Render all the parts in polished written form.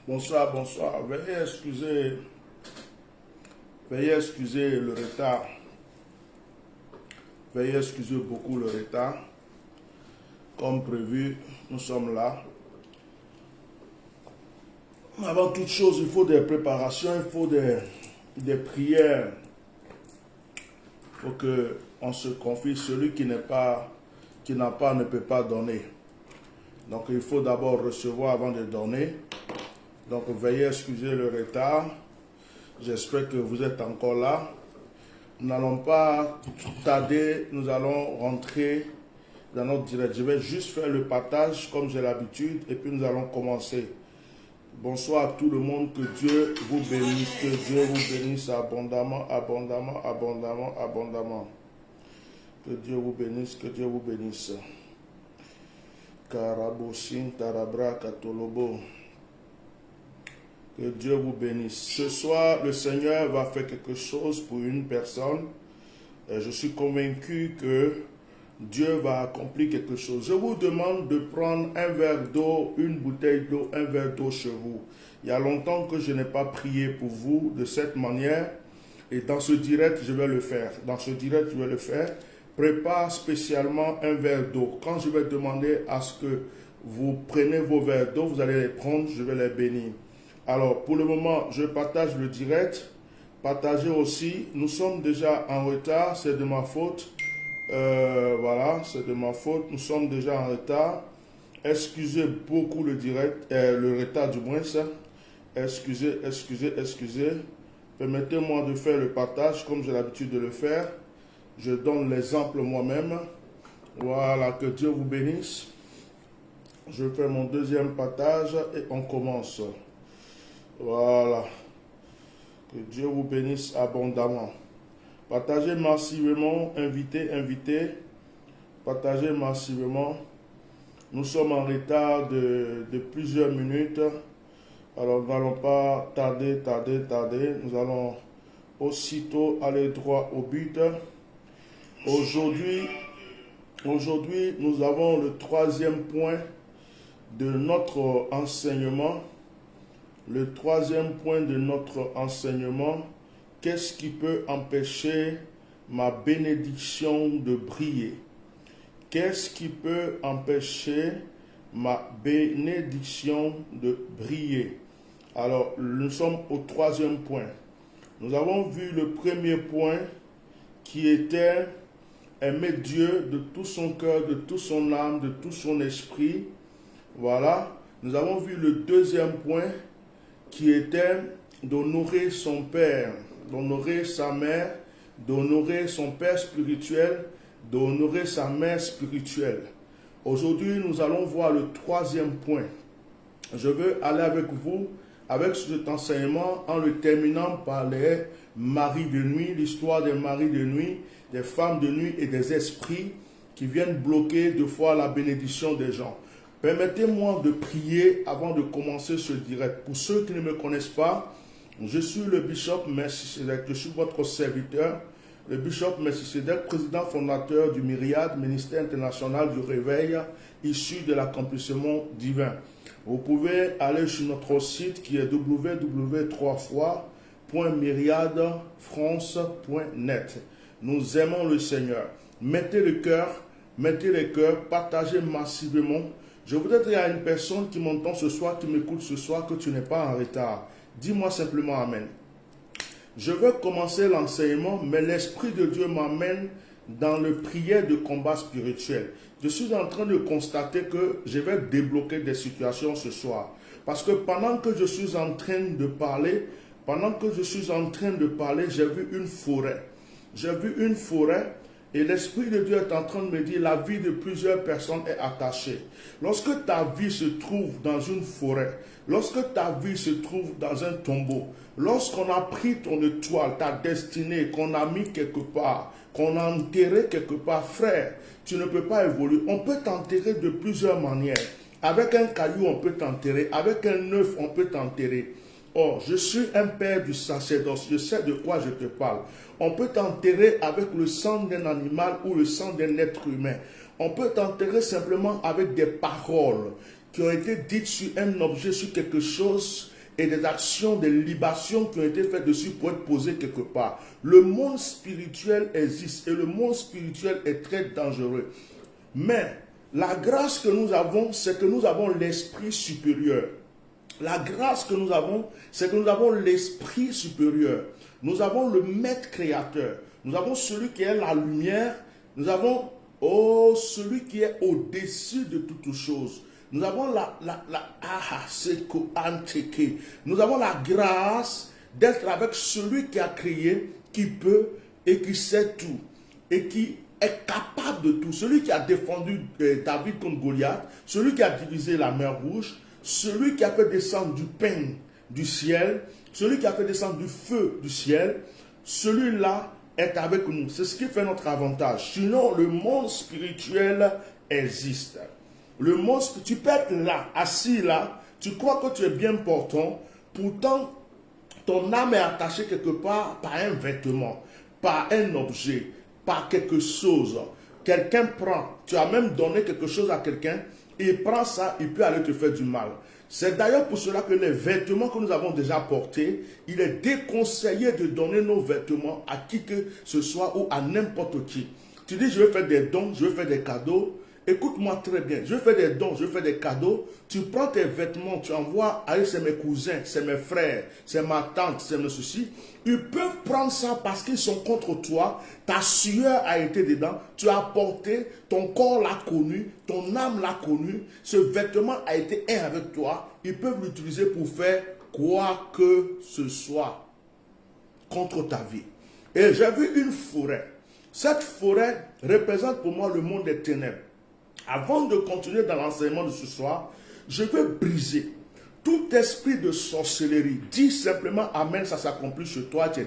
Bonsoir, bonsoir. Veuillez excuser le retard. Veuillez excuser beaucoup le retard. Comme prévu, nous sommes là. Avant toute chose, il faut des préparations, il faut des prières. Il faut qu'on se confie. Celui qui n'a pas ne peut pas donner. Donc il faut d'abord recevoir avant de donner. Donc veuillez excuser le retard. J'espère que vous êtes encore là. Nous n'allons pas tarder, nous allons rentrer dans notre direct. Je vais juste faire le partage comme j'ai l'habitude et puis nous allons commencer. Bonsoir à tout le monde, que Dieu vous bénisse, que Dieu vous bénisse abondamment, abondamment, abondamment, abondamment. Que Dieu vous bénisse, que Dieu vous bénisse. Karabosin, Tarabra, Katolobo. Que Dieu vous bénisse. Ce soir, le Seigneur va faire quelque chose pour une personne. Et je suis convaincu que Dieu va accomplir quelque chose. Je vous demande de prendre un verre d'eau, une bouteille d'eau, un verre d'eau chez vous. Il y a longtemps que je n'ai pas prié pour vous de cette manière. Et dans ce direct, je vais le faire. Dans ce direct, je vais le faire. Prépare spécialement un verre d'eau. Quand je vais demander à ce que vous preniez vos verres d'eau, vous allez les prendre, je vais les bénir. Alors, pour le moment, je partage le direct. Partagez aussi. Nous sommes déjà en retard, c'est de ma faute. Voilà, c'est de ma faute. Nous sommes déjà en retard. Excusez beaucoup le direct, le retard du moins, ça. Excusez. Permettez-moi de faire le partage comme j'ai l'habitude de le faire. Je donne l'exemple moi-même. Voilà, que Dieu vous bénisse. Je fais mon deuxième partage et on commence. Voilà. Que Dieu vous bénisse abondamment. Partagez massivement, invitez. Partagez massivement. Nous sommes en retard de plusieurs minutes. Alors nous n'allons pas tarder. Nous allons aussitôt aller droit au but. Aujourd'hui, nous avons le troisième point de notre enseignement. Le troisième point de notre enseignement, qu'est-ce qui peut empêcher ma bénédiction de briller? Qu'est-ce qui peut empêcher ma bénédiction de briller? Alors, nous sommes au troisième point. Nous avons vu le premier point qui était aimer Dieu de tout son cœur, de toute son âme, de tout son esprit. Voilà. Nous avons vu le deuxième point qui était d'honorer son père, d'honorer sa mère, d'honorer son père spirituel, d'honorer sa mère spirituelle. Aujourd'hui, nous allons voir le troisième point. Je veux aller avec vous, avec cet enseignement, en le terminant par les maris de nuit, l'histoire des maris de nuit, des femmes de nuit et des esprits qui viennent bloquer deux fois la bénédiction des gens. Permettez-moi de prier avant de commencer ce direct. Pour ceux qui ne me connaissent pas, je suis le bishop Melchisedec, je suis votre serviteur. Le bishop Melchisedec, président fondateur du Myriade, ministère international du réveil, issu de l'accomplissement divin. Vous pouvez aller sur notre site qui est www.myriadefrance.net. Nous aimons le Seigneur. Mettez les cœurs, partagez massivement. Je voudrais dire à une personne qui m'entend ce soir, qui m'écoute ce soir, que tu n'es pas en retard. Dis-moi simplement Amen. Je veux commencer l'enseignement, mais l'Esprit de Dieu m'amène dans le prière de combat spirituel. Je suis en train de constater que je vais débloquer des situations ce soir. Parce que pendant que je suis en train de parler, j'ai vu une forêt. J'ai vu une forêt. Et l'Esprit de Dieu est en train de me dire, la vie de plusieurs personnes est attachée. Lorsque ta vie se trouve dans une forêt, lorsque ta vie se trouve dans un tombeau, lorsqu'on a pris ton étoile, ta destinée, qu'on a mis quelque part, qu'on a enterré quelque part, frère, tu ne peux pas évoluer. On peut t'enterrer de plusieurs manières. Avec un caillou, on peut t'enterrer. Avec un œuf, on peut t'enterrer. Or, je suis un père du sacerdoce, je sais de quoi je te parle. On peut t'enterrer avec le sang d'un animal ou le sang d'un être humain. On peut t'enterrer simplement avec des paroles qui ont été dites sur un objet, sur quelque chose, et des actions, des libations qui ont été faites dessus pour être posées quelque part. Le monde spirituel existe et le monde spirituel est très dangereux. Mais la grâce que nous avons, c'est que nous avons l'esprit supérieur. La grâce que nous avons, c'est que nous avons l'esprit supérieur. Nous avons le maître créateur. Nous avons celui qui est la lumière. Nous avons celui qui est au-dessus de toutes choses. Nous avons nous avons la grâce d'être avec celui qui a créé, qui peut et qui sait tout. Et qui est capable de tout. Celui qui a défendu David contre Goliath, celui qui a divisé la mer Rouge, celui qui a fait descendre du pain du ciel, celui qui a fait descendre du feu du ciel, celui-là est avec nous. C'est ce qui fait notre avantage. Sinon, le monde spirituel existe. Le monde, tu peux être là, assis là, tu crois que tu es bien portant, pourtant, ton âme est attachée quelque part par un vêtement, par un objet, par quelque chose. Quelqu'un prend, tu as même donné quelque chose à quelqu'un, il prend ça, il peut aller te faire du mal. C'est d'ailleurs pour cela que les vêtements que nous avons déjà portés, il est déconseillé de donner nos vêtements à qui que ce soit ou à n'importe qui. Tu dis, je vais faire des dons, je vais faire des cadeaux. Écoute-moi très bien, je vais faire des dons, je vais faire des cadeaux. Tu prends tes vêtements, tu envoies, allez, c'est mes cousins, c'est mes frères, c'est ma tante, c'est mes ceci. Ils peuvent prendre ça parce qu'ils sont contre toi. Ta sueur a été dedans, tu as porté, ton corps l'a connu, ton âme l'a connu. Ce vêtement a été un avec toi. Ils peuvent l'utiliser pour faire quoi que ce soit contre ta vie. Et j'ai vu une forêt. Cette forêt représente pour moi le monde des ténèbres. Avant de continuer dans l'enseignement de ce soir, je veux briser tout esprit de sorcellerie. Dis simplement Amen, ça s'accomplit chez toi, tu es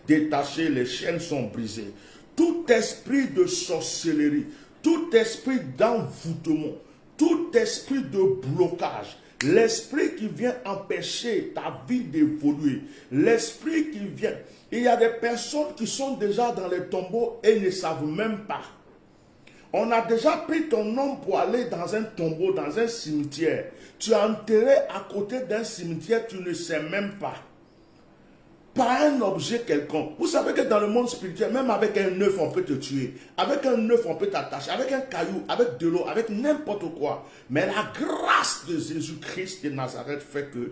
détaché, les chaînes sont brisées. Tout esprit de sorcellerie, tout esprit d'envoûtement, tout esprit de blocage, l'esprit qui vient empêcher ta vie d'évoluer, l'esprit qui vient. Il y a des personnes qui sont déjà dans les tombeaux et ne savent même pas. On a déjà pris ton nom pour aller dans un tombeau, dans un cimetière. Tu es enterré à côté d'un cimetière, tu ne sais même pas. Par un objet quelconque. Vous savez que dans le monde spirituel, même avec un œuf, on peut te tuer. Avec un œuf, on peut t'attacher. Avec un caillou, avec de l'eau, avec n'importe quoi. Mais la grâce de Jésus-Christ de Nazareth fait que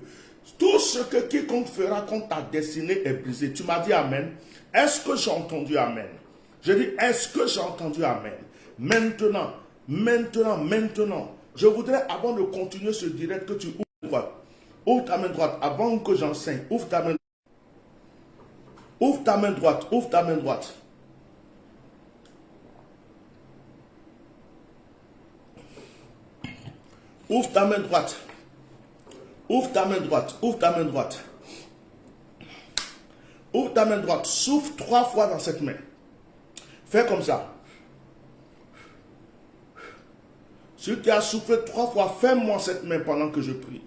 tout ce que quiconque fera contre ta destinée est brisé. Tu m'as dit Amen. Est-ce que j'ai entendu Amen? Je dis, est-ce que j'ai entendu Amen? Maintenant, je voudrais, avant de continuer ce direct, que tu ouvres ta main droite, avant que j'enseigne, ouvre ta main droite, ouvre ta main droite. Ouvre ta main droite. Ouvre ta main droite, ouvre ta main droite. Ouvre ta main droite, souffle 3 fois dans cette main. Fais comme ça. Celui qui a soufflé 3 fois, fais-moi cette main pendant que je prie.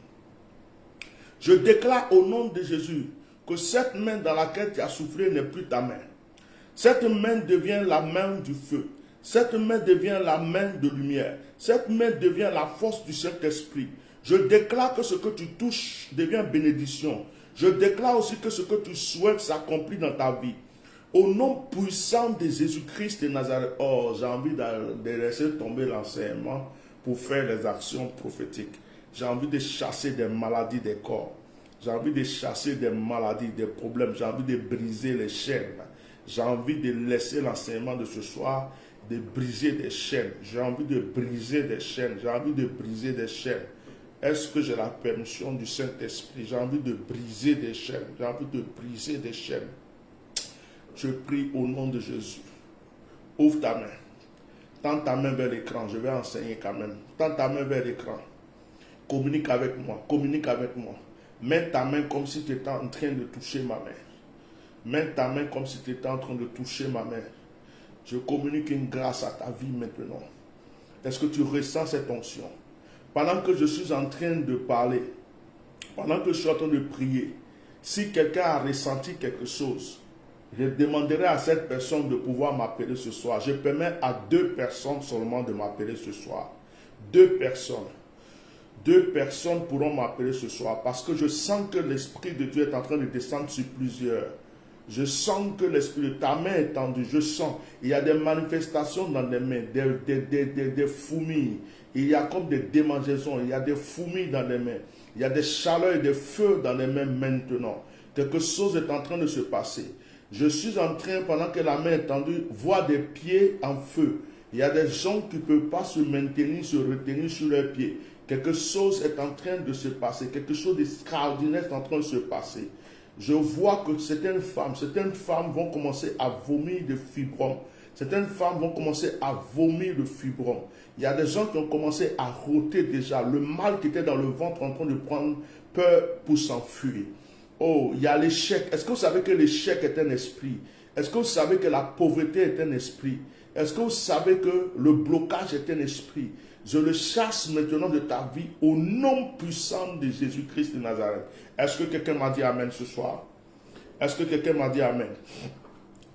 Je déclare au nom de Jésus que cette main dans laquelle tu as soufflé n'est plus ta main. Cette main devient la main du feu. Cette main devient la main de lumière. Cette main devient la force du Saint-Esprit. Je déclare que ce que tu touches devient bénédiction. Je déclare aussi que ce que tu souhaites s'accomplit dans ta vie. Au nom puissant de Jésus-Christ de Nazareth. Oh, j'ai envie de laisser tomber l'enseignement pour faire les actions prophétiques. J'ai envie de chasser des maladies des corps. J'ai envie de chasser des maladies, des problèmes. J'ai envie de briser les chaînes. J'ai envie de laisser l'enseignement de ce soir, de briser des chaînes. J'ai envie de briser des chaînes. J'ai envie de briser des chaînes. Est-ce que j'ai la permission du Saint-Esprit? J'ai envie de briser des chaînes. J'ai envie de briser des chaînes. Je prie au nom de Jésus. Ouvre ta main. Tends ta main vers l'écran. Je vais enseigner quand même. Tends ta main vers l'écran. Communique avec moi. Communique avec moi. Mets ta main comme si tu étais en train de toucher ma main. Mets ta main comme si tu étais en train de toucher ma main. Je communique une grâce à ta vie maintenant. Est-ce que tu ressens cette onction? Pendant que je suis en train de parler, pendant que je suis en train de prier, si quelqu'un a ressenti quelque chose, je demanderai à cette personne de pouvoir m'appeler ce soir. Je permets à 2 personnes seulement de m'appeler ce soir. 2 personnes. 2 personnes pourront m'appeler ce soir parce que je sens que l'Esprit de Dieu est en train de descendre sur plusieurs. Je sens que l'Esprit de ta main est tendue, je sens. Il y a des manifestations dans les mains, des fourmis. Il y a comme des démangeaisons, il y a des fourmis dans les mains. Il y a des chaleurs et des feux dans les mains maintenant. Quelque chose est en train de se passer. Je suis en train, pendant que la main est tendue, voir des pieds en feu. Il y a des gens qui ne peuvent pas se maintenir, se retenir sur leurs pieds. Quelque chose est en train de se passer. Quelque chose d'extraordinaire est en train de se passer. Je vois que certaines femmes vont commencer à vomir de fibromes. Certaines femmes vont commencer à vomir de fibromes. Il y a des gens qui ont commencé à rôter déjà. Le mal qui était dans le ventre en train de prendre peur pour s'enfuir. Oh, il y a l'échec. Est-ce que vous savez que l'échec est un esprit? Est-ce que vous savez que la pauvreté est un esprit? Est-ce que vous savez que le blocage est un esprit? Je le chasse maintenant de ta vie au nom puissant de Jésus-Christ de Nazareth. Est-ce que quelqu'un m'a dit Amen ce soir? Est-ce que quelqu'un m'a dit Amen?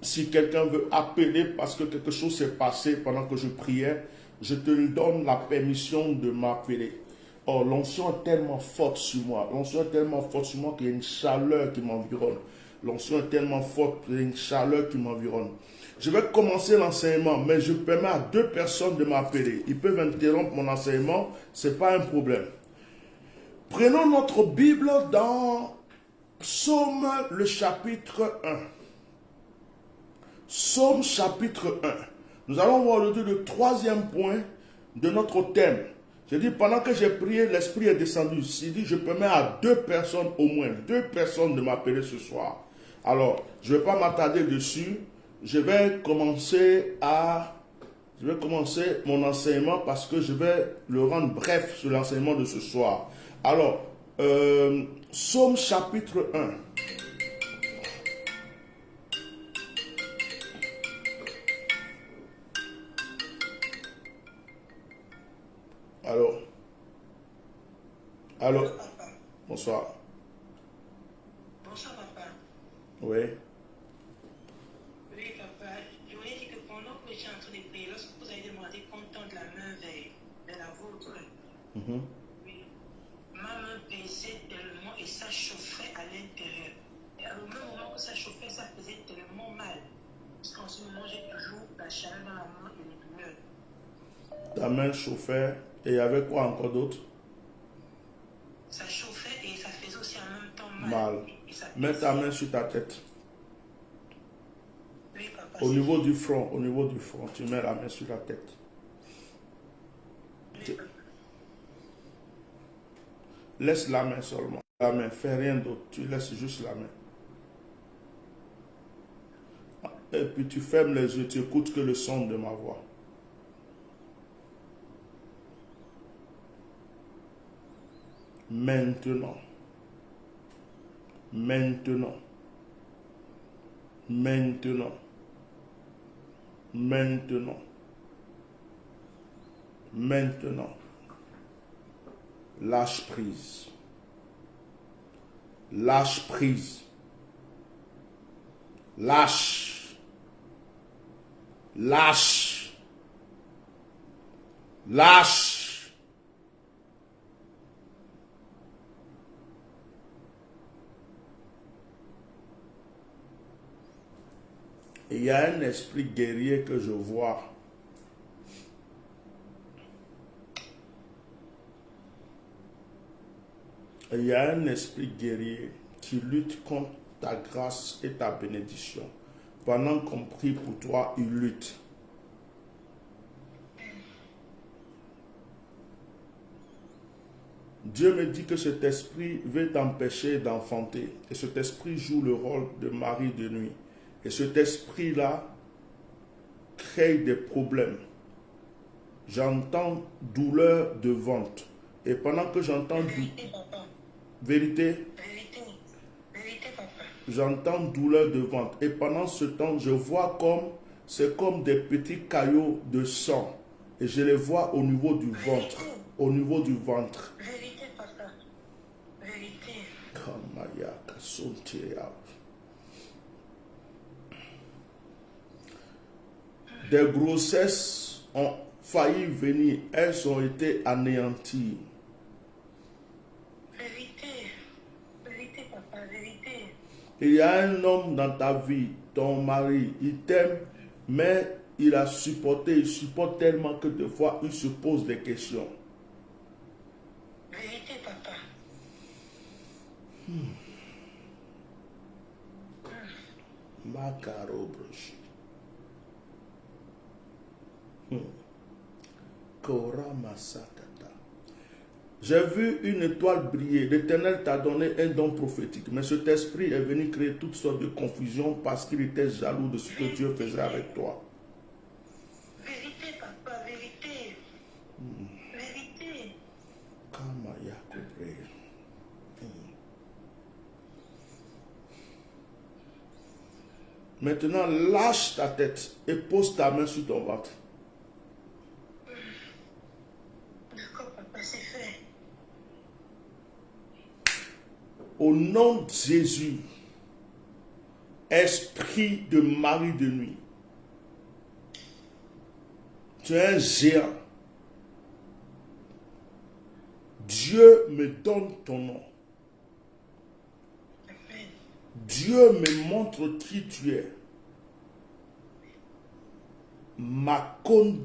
Si quelqu'un veut appeler parce que quelque chose s'est passé pendant que je priais, je te donne la permission de m'appeler. Oh, l'onction est tellement forte sur moi. L'onction est tellement forte sur moi qu'il y a une chaleur qui m'environne. L'onction est tellement forte qu'il y a une chaleur qui m'environne. Je vais commencer l'enseignement, mais je permets à 2 personnes de m'appeler. Ils peuvent interrompre mon enseignement, ce n'est pas un problème. Prenons notre Bible dans Psaume le chapitre 1. Psaume chapitre 1. Nous allons voir aujourd'hui le 3e point de notre thème. J'ai dit, pendant que j'ai prié, l'Esprit est descendu. Il dit, je permets à 2 personnes, au moins 2 personnes de m'appeler ce soir. Alors, je ne vais pas m'attarder dessus. Je vais commencer mon enseignement parce que je vais le rendre bref sur l'enseignement de ce soir. Alors, Psaume chapitre 1. Allô. Bonsoir. Bonsoir, papa. Oui. Oui, papa. Je voulais dire que pendant que j'étais en train de prier, lorsque vous avez demandé qu'on tende la main vers la vôtre, oui, ma main pesait tellement et ça chauffait à l'intérieur. Et au même moment que ça chauffait, ça faisait tellement mal. Parce qu'en ce moment, j'ai toujours la chaleur dans la main et les douleurs. Ta main chauffait et il y avait quoi encore d'autre? Ça chauffait et ça faisait aussi en même temps mal. Mal. Mets ta main sur ta tête. Oui, papa. Au niveau du front, tu mets la main sur la tête. Oui, papa. Laisse la main seulement. La main, fais rien d'autre. Tu laisses juste la main. Et puis tu fermes les yeux, tu écoutes que le son de ma voix. Maintenant. Maintenant. Maintenant. Maintenant. Maintenant. Lâche prise. Lâche prise. Lâche. Lâche. Lâche. Il y a un esprit guerrier que je vois. Il y a un esprit guerrier qui lutte contre ta grâce et ta bénédiction. Pendant qu'on prie pour toi, il lutte. Dieu me dit que cet esprit veut t'empêcher d'enfanter. Et cet esprit joue le rôle de mari de nuit. Et cet esprit-là crée des problèmes. J'entends douleur de ventre. Et pendant que j'entends vérité, papa. J'entends douleur de ventre. Et pendant ce temps, je vois c'est comme des petits caillots de sang. Et je les vois au niveau du ventre. Au niveau du ventre. Vérité, papa. Vérité. Des grossesses ont failli venir. Elles ont été anéanties. Il y a un homme dans ta vie, ton mari, il t'aime, mais il a supporté, il supporte tellement que des fois, il se pose des questions. Vérité, papa. Makaro broshi. Kora masakata. J'ai vu une étoile briller. L'Éternel t'a donné un don prophétique. Mais cet esprit est venu créer toutes sortes de confusion parce qu'il était jaloux de ce que Dieu faisait avec toi. Vérité, papa, vérité. Vérité. Kamaya Kobre. Maintenant, lâche ta tête et pose ta main sur ton ventre. D'accord, papa, c'est fait. Au nom de Jésus, esprit de mari de nuit, tu es un géant. Dieu me donne ton nom. Amen. Dieu me montre qui tu es. Makondo,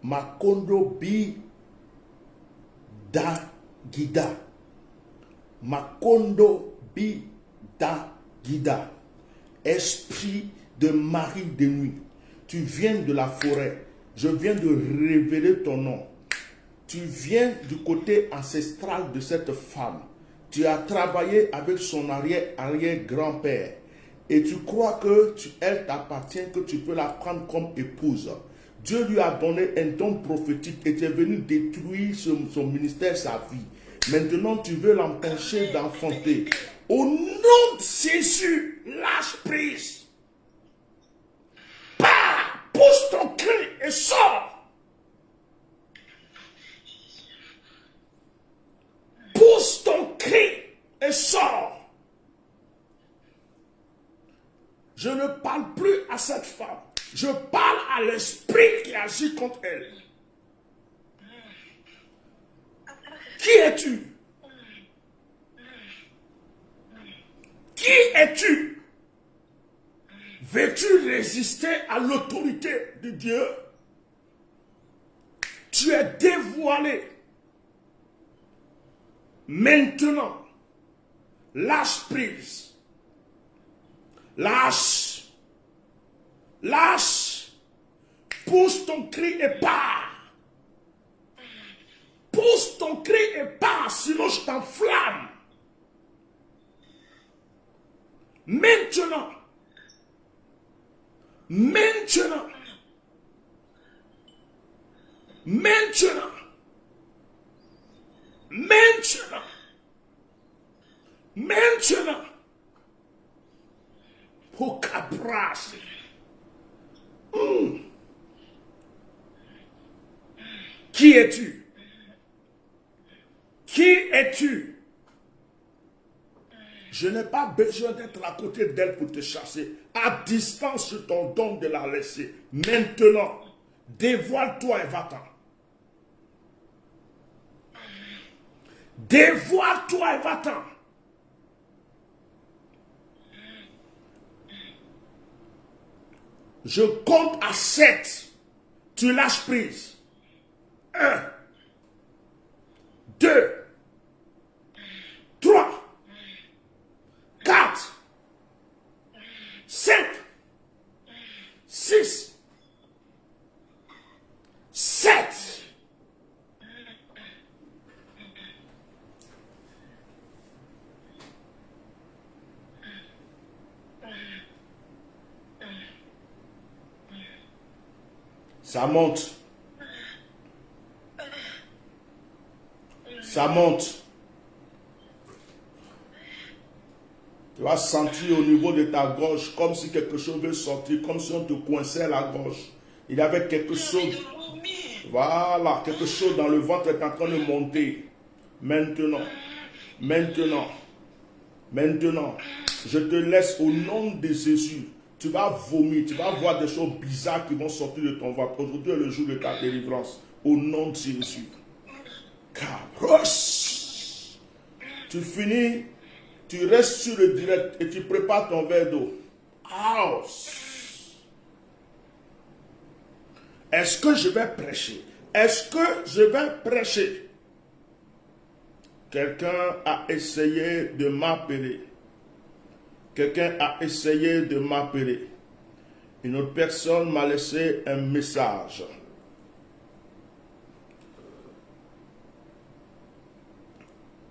Makondo bi da gida. Makondo bi da gida. Esprit de mari de nuit. Tu viens de la forêt. Je viens de révéler ton nom. Tu viens du côté ancestral de cette femme. Tu as travaillé avec son arrière-grand-père. Et tu crois que elle t'appartient, que tu peux la prendre comme épouse. Dieu lui a donné un don prophétique et tu es venu détruire son ministère, sa vie. Maintenant, tu veux l'empêcher d'enfanter. Au nom de Jésus, lâche prise. Pars, pousse ton cri et sors. Pousse ton cri et sors. Je ne parle plus à cette femme. Je parle à l'esprit qui agit contre elle. Qui es-tu? Qui es-tu? Veux-tu résister à l'autorité de Dieu? Tu es dévoilé. Maintenant, lâche prise. Lâche. Lâche. Pousse ton cri et pars. Pousse ton cri et pars, sinon je t'enflamme. Maintenant. Maintenant. Maintenant. Maintenant. Maintenant. Pour cabrasser. Qui es-tu? Qui es-tu? Je n'ai pas besoin d'être à côté d'elle pour te chasser. À distance, je t'en donne de la laisser. Maintenant, dévoile-toi et va-t'en. Dévoile-toi et va-t'en. Je compte à 7. Tu lâches prise. 1, 2, 3, 4, 5, 6, 7. Ça monte. Ça monte. Tu vas sentir au niveau de ta gorge comme si quelque chose veut sortir, comme si on te coinçait la gorge. Il y avait quelque chose. Voilà, quelque chose dans le ventre est en train de monter. Maintenant. Maintenant. Maintenant. Je te laisse au nom de Jésus. Tu vas vomir, tu vas voir des choses bizarres qui vont sortir de ton ventre. Aujourd'hui est le jour de ta délivrance. au nom de Jésus. Cabros. Tu finis, tu restes sur le direct et tu prépares ton verre d'eau. Est-ce que je vais prêcher? Est-ce que je vais prêcher? Quelqu'un a essayé de m'appeler. Quelqu'un a essayé de m'appeler. Une autre personne m'a laissé un message.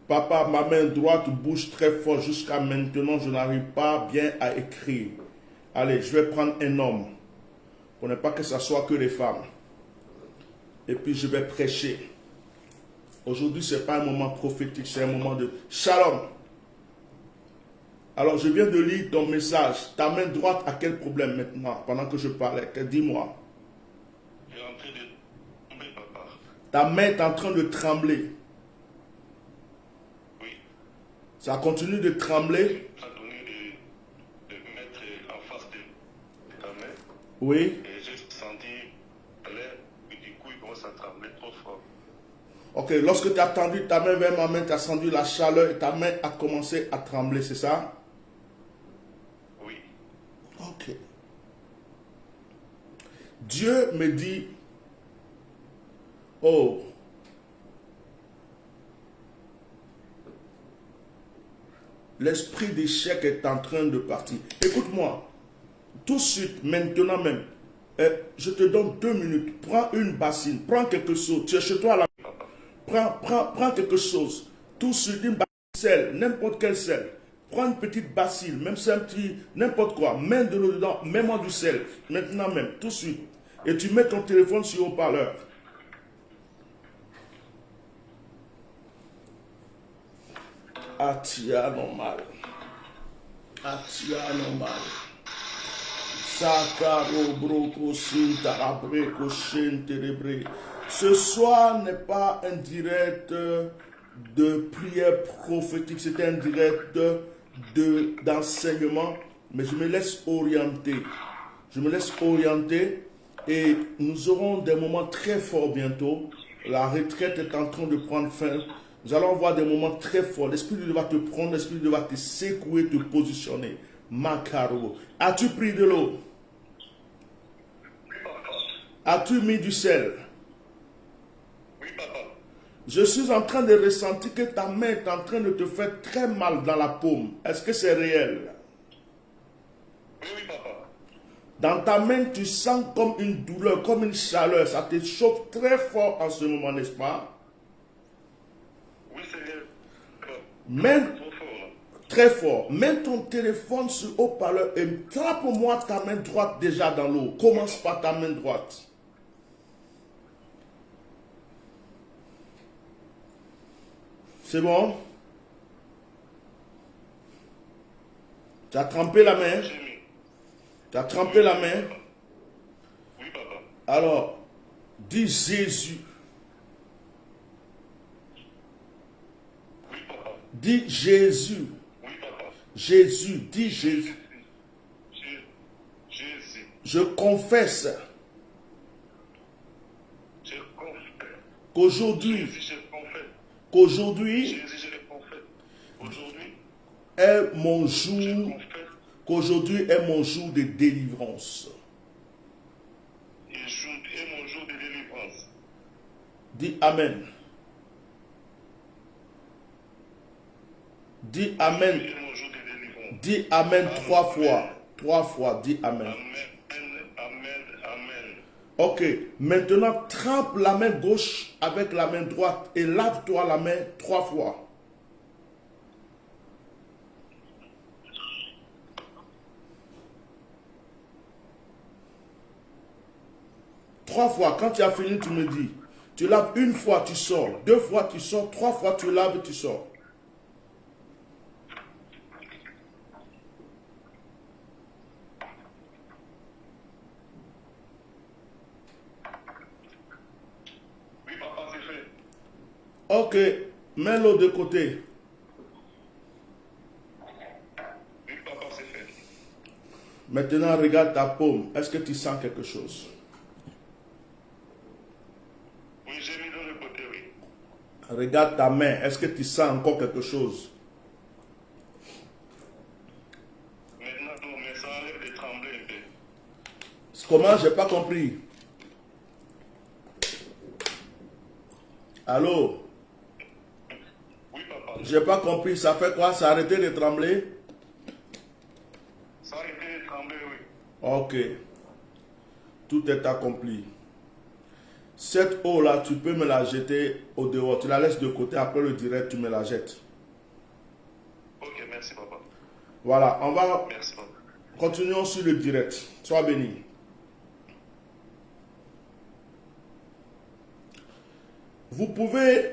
Papa, ma main droite bouge très fort. Jusqu'à maintenant, je n'arrive pas bien à écrire. Allez, je vais prendre un homme. Pour ne pas que ce soit que les femmes. Et puis, je vais prêcher. Aujourd'hui, ce n'est pas un moment prophétique, c'est un moment de shalom. Alors, je viens de lire ton message. Ta main droite a quel problème maintenant, pendant que je parlais? Dis-moi. Elle est en train de tomber, papa. Ta main est en train de trembler. Oui. Ça continue de trembler. Ça a donné de mettre en face de ta main. Oui. Et j'ai senti l'air, et du coup, il commence à trembler trop fort. Ok, lorsque tu as tendu ta main vers ma main, tu as senti la chaleur et ta main a commencé à trembler, c'est ça? Oui. Ok. Dieu me dit, oh, l'esprit d'échec est en train de partir. Écoute-moi, tout de suite, maintenant même, je te donne 2 minutes, prends une bassine, prends quelque chose, tu es chez toi là. Prends quelque chose. Tout de suite, une bassine, sel, n'importe quel sel. Prends une petite bassine, même si un petit, n'importe quoi. Mets de l'eau dedans, mets-moi du sel. Maintenant même, tout de suite. Et tu mets ton téléphone sur haut-parleur. Atia normal. Atia normal. Sakaro broko sintarabre koshinterebre. Ce soir n'est pas un direct de prière prophétique, c'est un direct d'enseignement, mais je me laisse orienter. Je me laisse orienter et nous aurons des moments très forts bientôt. La retraite est en train de prendre fin. Nous allons avoir des moments très forts. L'Esprit de Dieu va te prendre, l'Esprit de Dieu va te secouer, te positionner. Macaro. As-tu pris de l'eau? As-tu mis du sel? Oui, papa. Je suis en train de ressentir que ta main est en train de te faire très mal dans la paume. Est-ce que c'est réel? Oui, oui, papa. Dans ta main, tu sens comme une douleur, comme une chaleur. Ça te chauffe très fort en ce moment, n'est-ce pas? Oui, Seigneur. Même Trop fort. très fort. Mets ton téléphone sur haut-parleur et trappe-moi ta main droite déjà dans l'eau. Commence par ta main droite. C'est bon? Tu as trempé la main? J'ai mis. Tu as trempé la main? Oui, papa. Alors, dis Jésus. Oui, papa. Dis Jésus. Oui, papa. Jésus, dis Jésus. Jésus. Je confesse Je confesse. qu'aujourd'hui, Jésus, je confesse. qu'aujourd'hui Jésus, je le confesse. Aujourd'hui, est mon je jour, confesse. qu'aujourd'hui est mon jour de délivrance. Et mon jour de délivrance. Dis Amen. Dis Amen. Et mon jour de délivrance. Dis Amen 3 fois. 3 fois, dis Amen. Amen. Amen. Amen. Ok, maintenant trempe la main gauche avec la main droite et lave-toi la main 3 fois. Trois fois, quand tu as fini, tu me dis. Tu laves une fois, tu sors. 2 fois, tu sors. 3 fois, tu laves, tu sors. Oui, papa, c'est fait. Ok, mets l'eau de côté. Oui, papa, c'est fait. Maintenant, regarde ta paume. Est-ce que tu sens quelque chose? Oui, Regarde ta main. Est-ce que tu sens encore quelque chose? Maintenant, non, mais ça enlève de trembler un peu. Comment? J'ai pas compris. Allô? Oui, papa. J'ai pas compris. Ça fait quoi? Ça a arrêté de trembler? Ça a arrêté de trembler, oui. Ok. Tout est accompli. Cette eau-là, tu peux me la jeter au dehors. Tu la laisses de côté. Après le direct, tu me la jettes. Ok, merci, papa. Voilà. On va Merci, papa. continuer sur le direct. Sois béni. Vous pouvez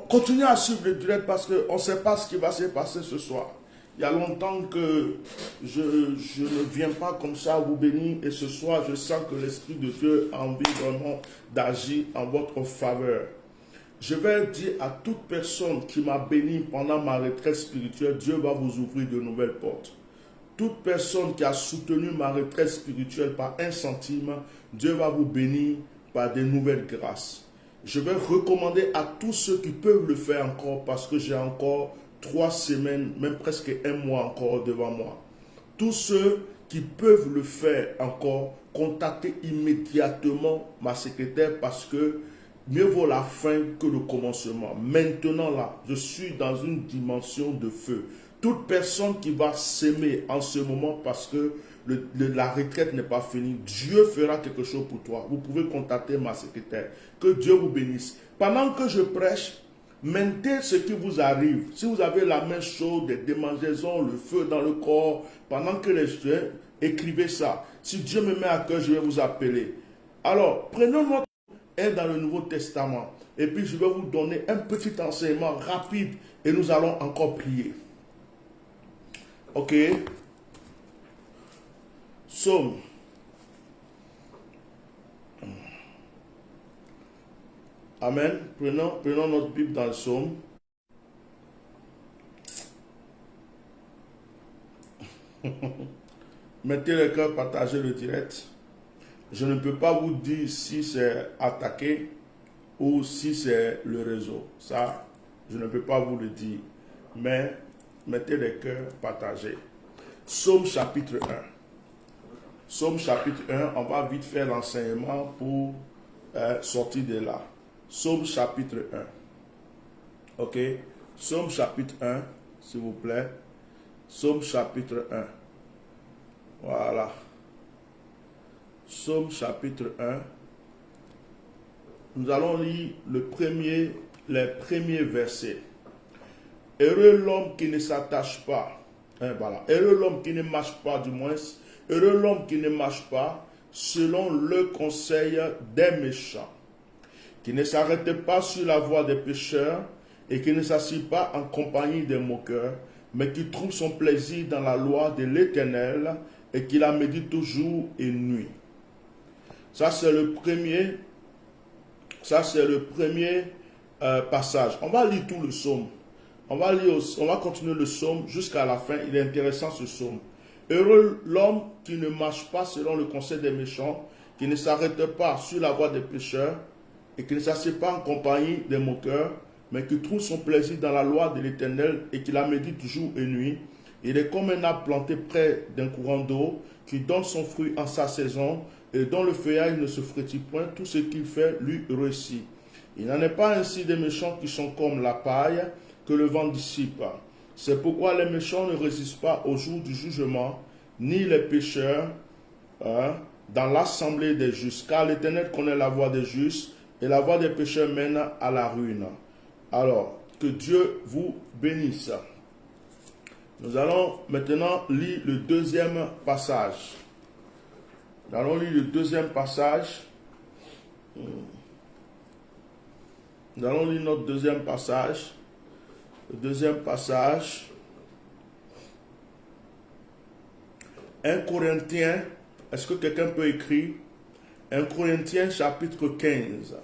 continuer à suivre le direct parce qu'on ne sait pas ce qui va se passer ce soir. Il y a longtemps que je ne viens pas comme ça vous bénir et ce soir je sens que l'Esprit de Dieu a envie vraiment d'agir en votre faveur. Je vais dire à toute personne qui m'a béni pendant ma retraite spirituelle, Dieu va vous ouvrir de nouvelles portes. Toute personne qui a soutenu ma retraite spirituelle par un centime, Dieu va vous bénir par de nouvelles grâces. Je vais recommander à tous ceux qui peuvent le faire encore parce que j'ai encore 3 semaines, même presque 1 mois encore devant moi. Tous ceux qui peuvent le faire encore, contactez immédiatement ma secrétaire parce que mieux vaut la fin que le commencement. Maintenant là, je suis dans une dimension de feu. Toute personne qui va s'aimer en ce moment parce que la retraite n'est pas finie, Dieu fera quelque chose pour toi. Vous pouvez contacter ma secrétaire. Que Dieu vous bénisse. Pendant que je prêche, mentez ce qui vous arrive. Si vous avez la main chaude, des démangeaisons, le feu dans le corps, pendant que les gens écrivez ça. Si Dieu me met à cœur, je vais vous appeler. Alors, prenons notre dans le Nouveau Testament. Et puis, je vais vous donner un petit enseignement rapide et nous allons encore prier. Ok? Psaume. Amen. Prenons notre Bible dans le psaume. Mettez le cœur, partagez le direct. Je ne peux pas vous dire si c'est attaqué ou si c'est le réseau. Ça, je ne peux pas vous le dire. Mais mettez les cœurs, partagez. Psaume chapitre 1. Psaume chapitre 1, on va vite faire l'enseignement pour sortir de là. Psaume chapitre 1. Ok? Psaume chapitre 1, s'il vous plaît. Psaume chapitre 1. Voilà. Psaume chapitre 1. Nous allons lire les premiers versets. Heureux l'homme qui ne s'attache pas. Voilà. Heureux l'homme qui ne marche pas, du moins. Heureux l'homme qui ne marche pas selon le conseil des méchants, qui ne s'arrête pas sur la voie des pécheurs et qui ne s'assied pas en compagnie des moqueurs, mais qui trouve son plaisir dans la loi de l'Éternel et qui la médite toujours et nuit. Ça, c'est le premier passage. On va lire tout le psaume. On va continuer le psaume jusqu'à la fin. Il est intéressant ce psaume. Heureux l'homme qui ne marche pas selon le conseil des méchants, qui ne s'arrête pas sur la voie des pécheurs et qui ne s'assied pas en compagnie des moqueurs, mais qui trouve son plaisir dans la loi de l'Éternel et qui la médite jour et nuit. Il est comme un arbre planté près d'un courant d'eau qui donne son fruit en sa saison et dont le feuillage ne se frétille point. Tout ce qu'il fait lui réussit. Il n'en est pas ainsi des méchants qui sont comme la paille que le vent dissipe. C'est pourquoi les méchants ne résistent pas au jour du jugement, ni les pécheurs dans l'assemblée des justes. Car l'Éternel connaît la voie des justes et la voie des pécheurs mène à la ruine. Alors, que Dieu vous bénisse. Nous allons maintenant lire le deuxième passage. Nous allons lire le deuxième passage. Nous allons lire notre deuxième passage. Le deuxième passage. 1 Corinthiens. Est-ce que quelqu'un peut écrire? 1 Corinthiens chapitre 15.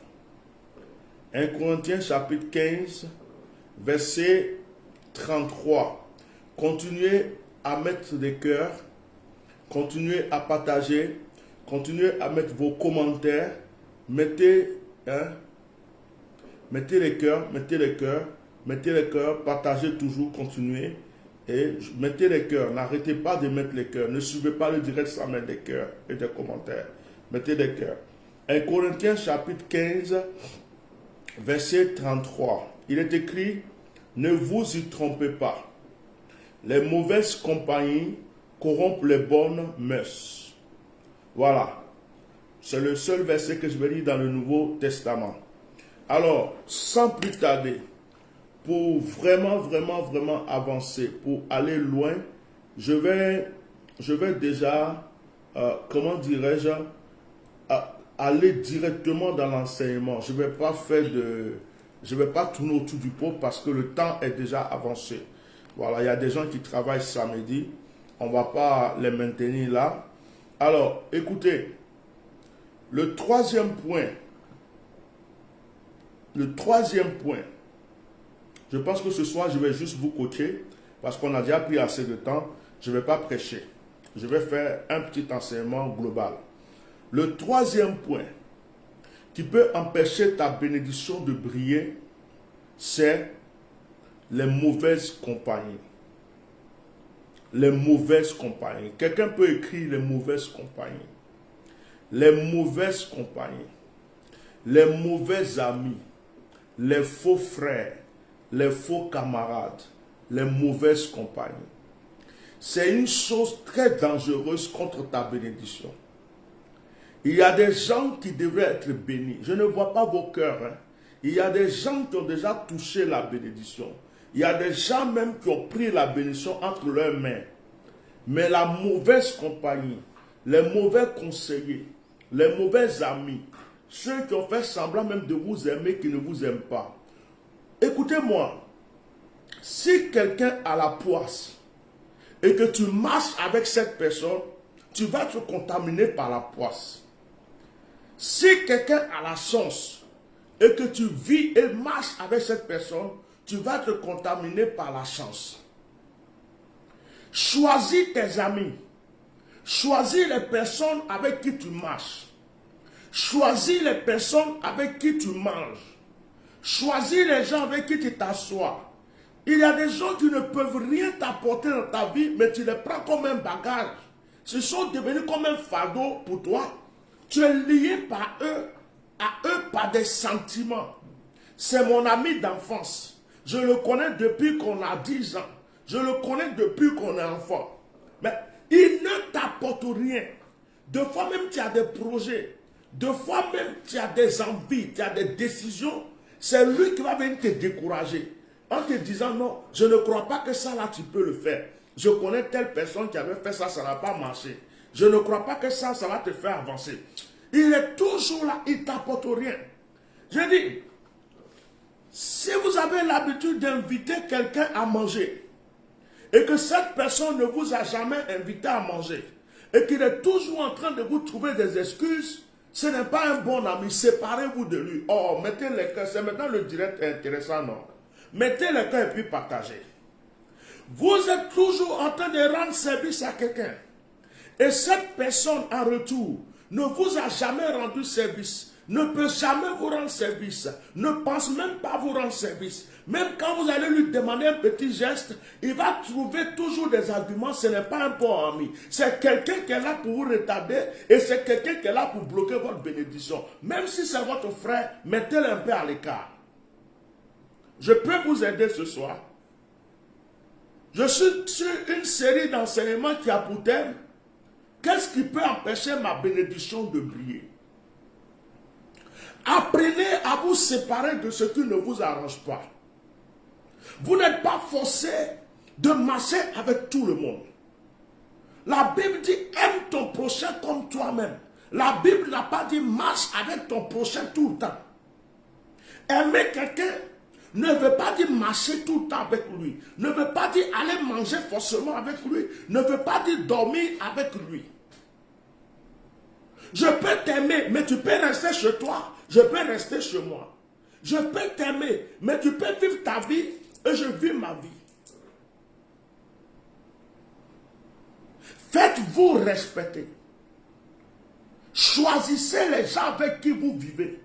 1 Corinthiens chapitre 15, verset 33. Continuez à mettre des cœurs. Continuez à partager. Continuez à mettre vos commentaires. Mettez Mettez les cœurs, mettez les cœurs, mettez les cœurs, partagez toujours, continuez. Et mettez les cœurs, n'arrêtez pas de mettre les cœurs. Ne suivez pas le direct sans mettre des cœurs et des commentaires. Mettez des cœurs. 1 Corinthiens chapitre 15, verset 33. Il est écrit, ne vous y trompez pas. Les mauvaises compagnies corrompent les bonnes mœurs. Voilà. C'est le seul verset que je vais lire dans le Nouveau Testament. Alors, sans plus tarder, pour vraiment avancer, pour aller loin, je vais déjà, comment dirais-je, aller directement dans l'enseignement. Je vais pas tourner autour du pot parce que le temps est déjà avancé. Voilà, il y a des gens qui travaillent samedi. On ne va pas les maintenir là. Alors, écoutez, le troisième point, je pense que ce soir, je vais juste vous coacher parce qu'on a déjà pris assez de temps. Je ne vais pas prêcher. Je vais faire un petit enseignement global. Le troisième point qui peut empêcher ta bénédiction de briller, c'est les mauvaises compagnies. Les mauvaises compagnies. Quelqu'un peut écrire les mauvaises compagnies. Les mauvaises compagnies. Les mauvais amis. Les faux frères. Les faux camarades. Les mauvaises compagnies. C'est une chose très dangereuse contre ta bénédiction. Il y a des gens qui devraient être bénis. Je ne vois pas vos cœurs. Hein. Il y a des gens qui ont déjà touché la bénédiction. Il y a des gens même qui ont pris la bénédiction entre leurs mains. Mais la mauvaise compagnie, les mauvais conseillers, les mauvais amis, ceux qui ont fait semblant même de vous aimer, qui ne vous aiment pas. Écoutez-moi, si quelqu'un a la poisse et que tu marches avec cette personne, tu vas être contaminé par la poisse. Si quelqu'un a la chance et que tu vis et marches avec cette personne, tu vas être contaminé par la chance. Choisis tes amis. Choisis les personnes avec qui tu marches. Choisis les personnes avec qui tu manges. Choisis les gens avec qui tu t'assois. Il y a des gens qui ne peuvent rien t'apporter dans ta vie, mais tu les prends comme un bagage. Ils sont devenus comme un fardeau pour toi. Tu es lié par eux, à eux par des sentiments. C'est mon ami d'enfance. Je le connais depuis qu'on a 10 ans. Je le connais depuis qu'on est enfant. Mais il ne t'apporte rien. Deux fois même tu as des projets. Deux fois même tu as des envies, tu as des décisions. C'est lui qui va venir te décourager. En te disant non, je ne crois pas que ça là tu peux le faire. Je connais telle personne qui avait fait ça, ça n'a pas marché. Je ne crois pas que ça va te faire avancer. Il est toujours là, il ne t'apporte rien. Je dis, si vous avez l'habitude d'inviter quelqu'un à manger, et que cette personne ne vous a jamais invité à manger, et qu'il est toujours en train de vous trouver des excuses, ce n'est pas un bon ami, séparez-vous de lui. Oh, mettez les cœurs, c'est maintenant le direct intéressant, non? Mettez les cœurs et puis partagez. Vous êtes toujours en train de rendre service à quelqu'un. Et cette personne en retour ne vous a jamais rendu service, ne peut jamais vous rendre service, ne pense même pas vous rendre service. Même quand vous allez lui demander un petit geste, il va trouver toujours des arguments, ce n'est pas un bon ami. C'est quelqu'un qui est là pour vous retarder et c'est quelqu'un qui est là pour bloquer votre bénédiction. Même si c'est votre frère, mettez-le un peu à l'écart. Je peux vous aider ce soir. Je suis sur une série d'enseignements qui a pour thème qu'est-ce qui peut empêcher ma bénédiction de briller? Apprenez à vous séparer de ce qui ne vous arrange pas. Vous n'êtes pas forcé de marcher avec tout le monde. La Bible dit aime ton prochain comme toi-même. La Bible n'a pas dit marche avec ton prochain tout le temps. Aimer quelqu'un ne veut pas dire marcher tout le temps avec lui. Ne veut pas dire aller manger forcément avec lui. Ne veut pas dire dormir avec lui. Je peux t'aimer, mais tu peux rester chez toi. Je peux rester chez moi. Je peux t'aimer, mais tu peux vivre ta vie et je vis ma vie. Faites-vous respecter. Choisissez les gens avec qui vous vivez.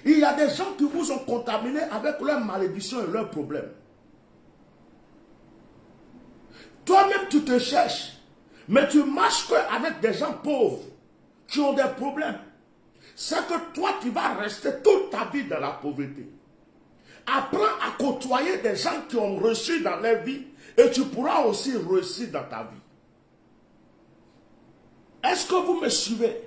Il y a des gens qui vous ont contaminé avec leurs malédictions et leurs problèmes. Toi-même, tu te cherches, mais tu marches avec des gens pauvres qui ont des problèmes. C'est que toi, tu vas rester toute ta vie dans la pauvreté. Apprends à côtoyer des gens qui ont réussi dans leur vie et tu pourras aussi réussir dans ta vie. Est-ce que vous me suivez?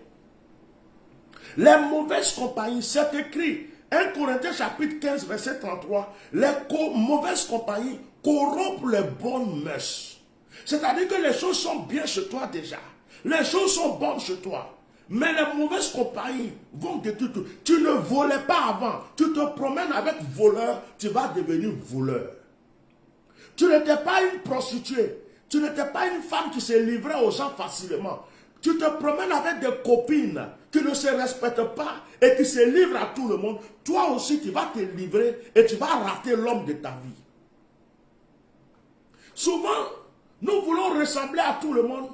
Les mauvaises compagnies, c'est écrit 1 Corinthiens chapitre 15 verset 33. Les mauvaises compagnies corrompent les bonnes mœurs. C'est-à-dire que les choses sont bien chez toi déjà. Les choses sont bonnes chez toi. Mais les mauvaises compagnies vont détruire tout. Tu ne volais pas avant. Tu te promènes avec voleur, tu vas devenir voleur. Tu n'étais pas une prostituée. Tu n'étais pas une femme qui se livrait aux gens facilement. Tu te promènes avec des copines qui ne se respectent pas et qui se livrent à tout le monde. Toi aussi, tu vas te livrer et tu vas rater l'homme de ta vie. Souvent, nous voulons ressembler à tout le monde.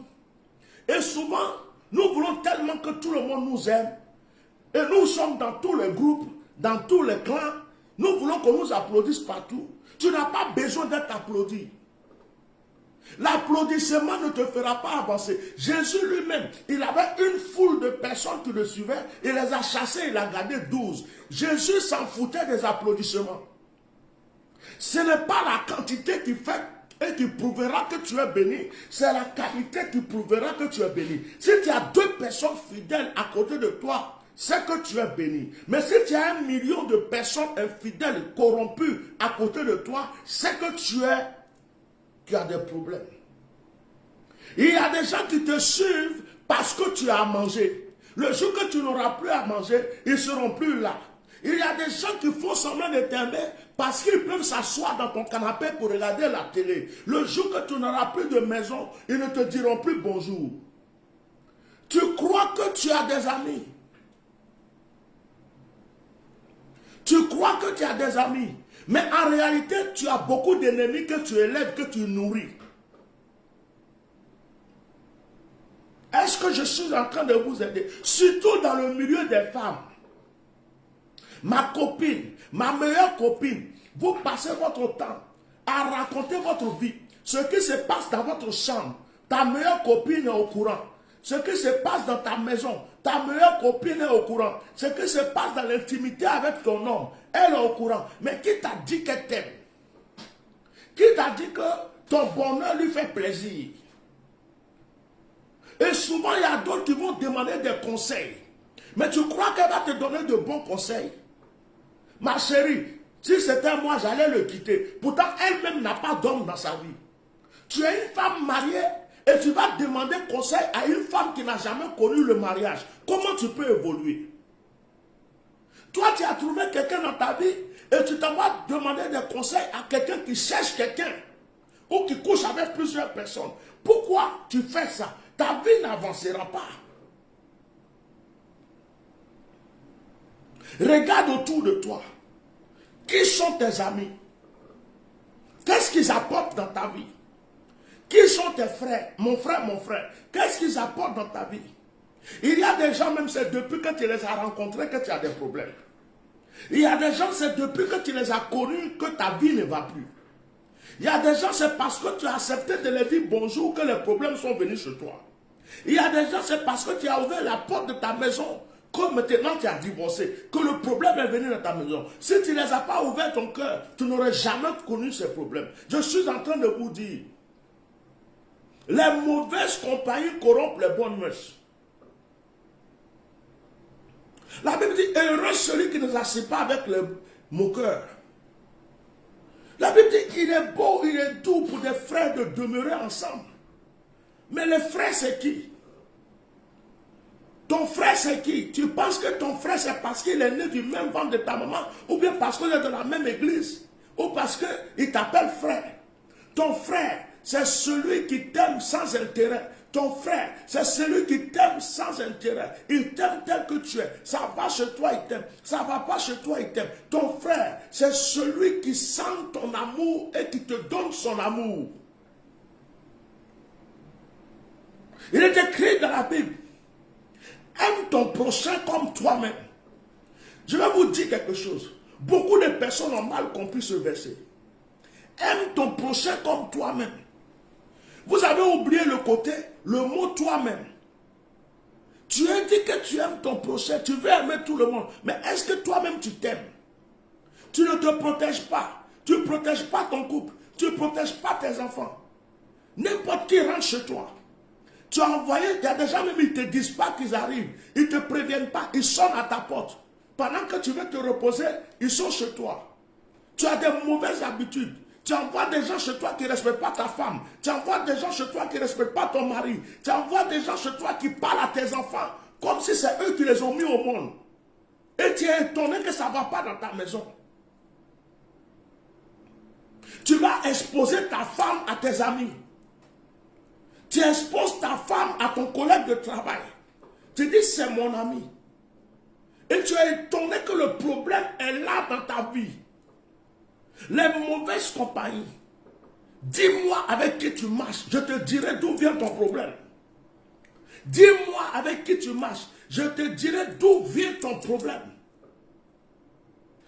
Et souvent, nous voulons tellement que tout le monde nous aime. Et nous sommes dans tous les groupes, dans tous les clans. Nous voulons qu'on nous applaudisse partout. Tu n'as pas besoin d'être applaudi. L'applaudissement ne te fera pas avancer. Jésus lui-même, il avait une foule de personnes qui le suivaient. Il les a chassés, il a gardé 12. Jésus s'en foutait des applaudissements. Ce n'est pas la quantité qui fait et qui prouvera que tu es béni. C'est la qualité qui prouvera que tu es béni. Si tu as 2 personnes fidèles à côté de toi, c'est que tu es béni. Mais si tu as 1 million de personnes infidèles, corrompues à côté de toi, c'est que tu as des problèmes. Il y a des gens qui te suivent parce que tu as à manger. Le jour que tu n'auras plus à manger, ils ne seront plus là. Il y a des gens qui font semblant de t'aimer parce qu'ils peuvent s'asseoir dans ton canapé pour regarder la télé. Le jour que tu n'auras plus de maison, ils ne te diront plus bonjour. Tu crois que tu as des amis. Tu crois que tu as des amis. Mais en réalité, tu as beaucoup d'ennemis que tu élèves, que tu nourris. Est-ce que je suis en train de vous aider? Surtout dans le milieu des femmes. Ma copine, ma meilleure copine, vous passez votre temps à raconter votre vie. Ce qui se passe dans votre chambre, ta meilleure copine est au courant. Ce qui se passe dans ta maison, ta meilleure copine est au courant. Ce qui se passe dans l'intimité avec ton homme, elle est au courant. Mais qui t'a dit qu'elle t'aime? Qui t'a dit que ton bonheur lui fait plaisir? Et souvent, il y a d'autres qui vont demander des conseils. Mais tu crois qu'elle va te donner de bons conseils? Ma chérie, si c'était moi, j'allais le quitter. Pourtant, elle-même n'a pas d'homme dans sa vie. Tu es une femme mariée et tu vas demander conseil à une femme qui n'a jamais connu le mariage. Comment tu peux évoluer? Toi, tu as trouvé quelqu'un dans ta vie et tu t'en vas demander des conseils à quelqu'un qui cherche quelqu'un ou qui couche avec plusieurs personnes. Pourquoi tu fais ça? Ta vie n'avancera pas. Regarde autour de toi. Qui sont tes amis? Qu'est-ce qu'ils apportent dans ta vie? Qui sont tes frères? Mon frère. Qu'est-ce qu'ils apportent dans ta vie? Il y a des gens, même c'est depuis que tu les as rencontrés que tu as des problèmes. Il y a des gens, c'est depuis que tu les as connus que ta vie ne va plus. Il y a des gens, c'est parce que tu as accepté de leur dire bonjour que les problèmes sont venus chez toi. Il y a des gens, c'est parce que tu as ouvert la porte de ta maison que maintenant tu as divorcé, que le problème est venu dans ta maison. Si tu ne les as pas ouvert ton cœur, tu n'aurais jamais connu ces problèmes. Je suis en train de vous dire, les mauvaises compagnies corrompent les bonnes mœurs. La Bible dit, heureux celui qui ne s'assied pas avec les moqueurs. La Bible dit, il est beau, il est doux pour des frères de demeurer ensemble. Mais les frères, c'est qui? Ton frère, c'est qui? Tu penses que ton frère, c'est parce qu'il est né du même ventre de ta maman, ou bien parce qu'il est de la même église, ou parce qu'il t'appelle frère. Ton frère, c'est celui qui t'aime sans intérêt. Ton frère, c'est celui qui t'aime sans intérêt. Il t'aime tel que tu es. Ça va chez toi, il t'aime. Ça va pas chez toi, il t'aime. Ton frère, c'est celui qui sent ton amour et qui te donne son amour. Il est écrit dans la Bible, aime ton prochain comme toi-même. Je vais vous dire quelque chose. Beaucoup de personnes ont mal compris ce verset. Aime ton prochain comme toi-même. Vous avez oublié le mot toi-même. Tu as dit que tu aimes ton prochain, tu veux aimer tout le monde. Mais est-ce que toi-même tu t'aimes? Tu ne te protèges pas. Tu ne protèges pas ton couple. Tu ne protèges pas tes enfants. N'importe qui rentre chez toi. Tu as envoyé, il y a des gens même, ils ne te disent pas qu'ils arrivent. Ils ne te préviennent pas. Ils sonnent à ta porte. Pendant que tu veux te reposer, ils sont chez toi. Tu as des mauvaises habitudes. Tu envoies des gens chez toi qui ne respectent pas ta femme. Tu envoies des gens chez toi qui ne respectent pas ton mari. Tu envoies des gens chez toi qui parlent à tes enfants comme si c'est eux qui les ont mis au monde. Et tu es étonné que ça ne va pas dans ta maison. Tu vas exposer ta femme à tes amis. Tu exposes ta femme à ton collègue de travail. Tu dis c'est mon ami. Et tu es étonné que le problème est là dans ta vie. Les mauvaises compagnies. Dis-moi avec qui tu marches. Je te dirai d'où vient ton problème. Dis-moi avec qui tu marches. Je te dirai d'où vient ton problème.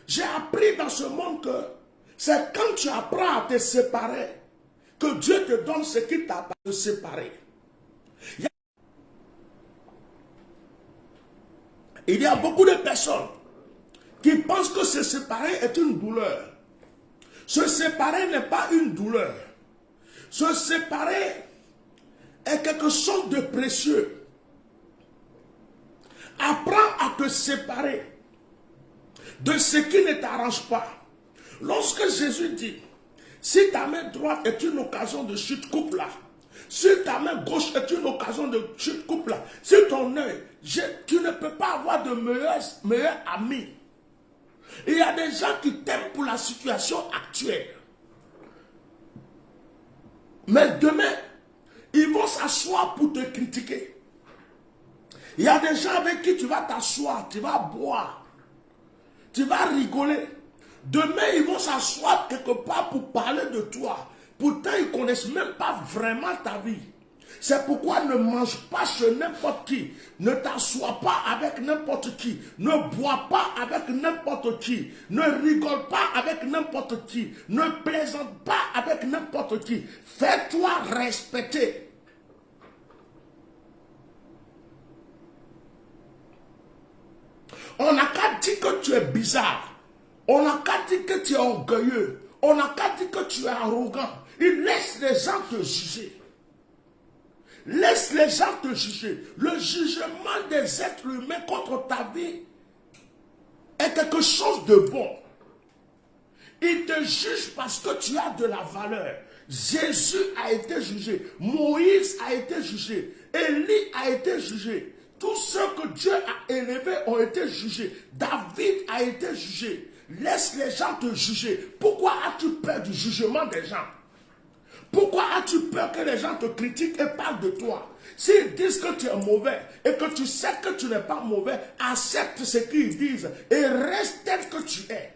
J'ai appris dans ce monde que c'est quand tu apprends à te séparer que Dieu te donne ce qui t'a pas de séparer. Il y a beaucoup de personnes qui pensent que se séparer est une douleur. Se séparer n'est pas une douleur. Se séparer est quelque chose de précieux. Apprends à te séparer de ce qui ne t'arrange pas. Lorsque Jésus dit, si ta main droite est une occasion de chute, coupe-la. Si ta main gauche est une occasion de chute, coupe-la. Si ton œil, tu ne peux pas avoir de meilleurs amis. Il y a des gens qui t'aiment pour la situation actuelle. Mais demain, ils vont s'asseoir pour te critiquer. Il y a des gens avec qui tu vas t'asseoir, tu vas boire, tu vas rigoler. Demain, ils vont s'asseoir quelque part pour parler de toi. Pourtant, ils ne connaissent même pas vraiment ta vie. C'est pourquoi ne mange pas chez n'importe qui. Ne t'assois pas avec n'importe qui. Ne bois pas avec n'importe qui. Ne rigole pas avec n'importe qui. Ne plaisante pas avec n'importe qui. Fais-toi respecter. On n'a qu'à dire que tu es bizarre. On n'a qu'à dire que tu es orgueilleux. On n'a qu'à dire que tu es arrogant. Il laisse les gens te juger. Laisse les gens te juger. Le jugement des êtres humains contre ta vie est quelque chose de bon. Ils te jugent parce que tu as de la valeur. Jésus a été jugé. Moïse a été jugé. Élie a été jugé. Tous ceux que Dieu a élevés ont été jugés. David a été jugé. Laisse les gens te juger. Pourquoi as-tu peur du jugement des gens? Pourquoi as-tu peur que les gens te critiquent et parlent de toi? S'ils disent que tu es mauvais et que tu sais que tu n'es pas mauvais, accepte ce qu'ils disent et reste tel que tu es.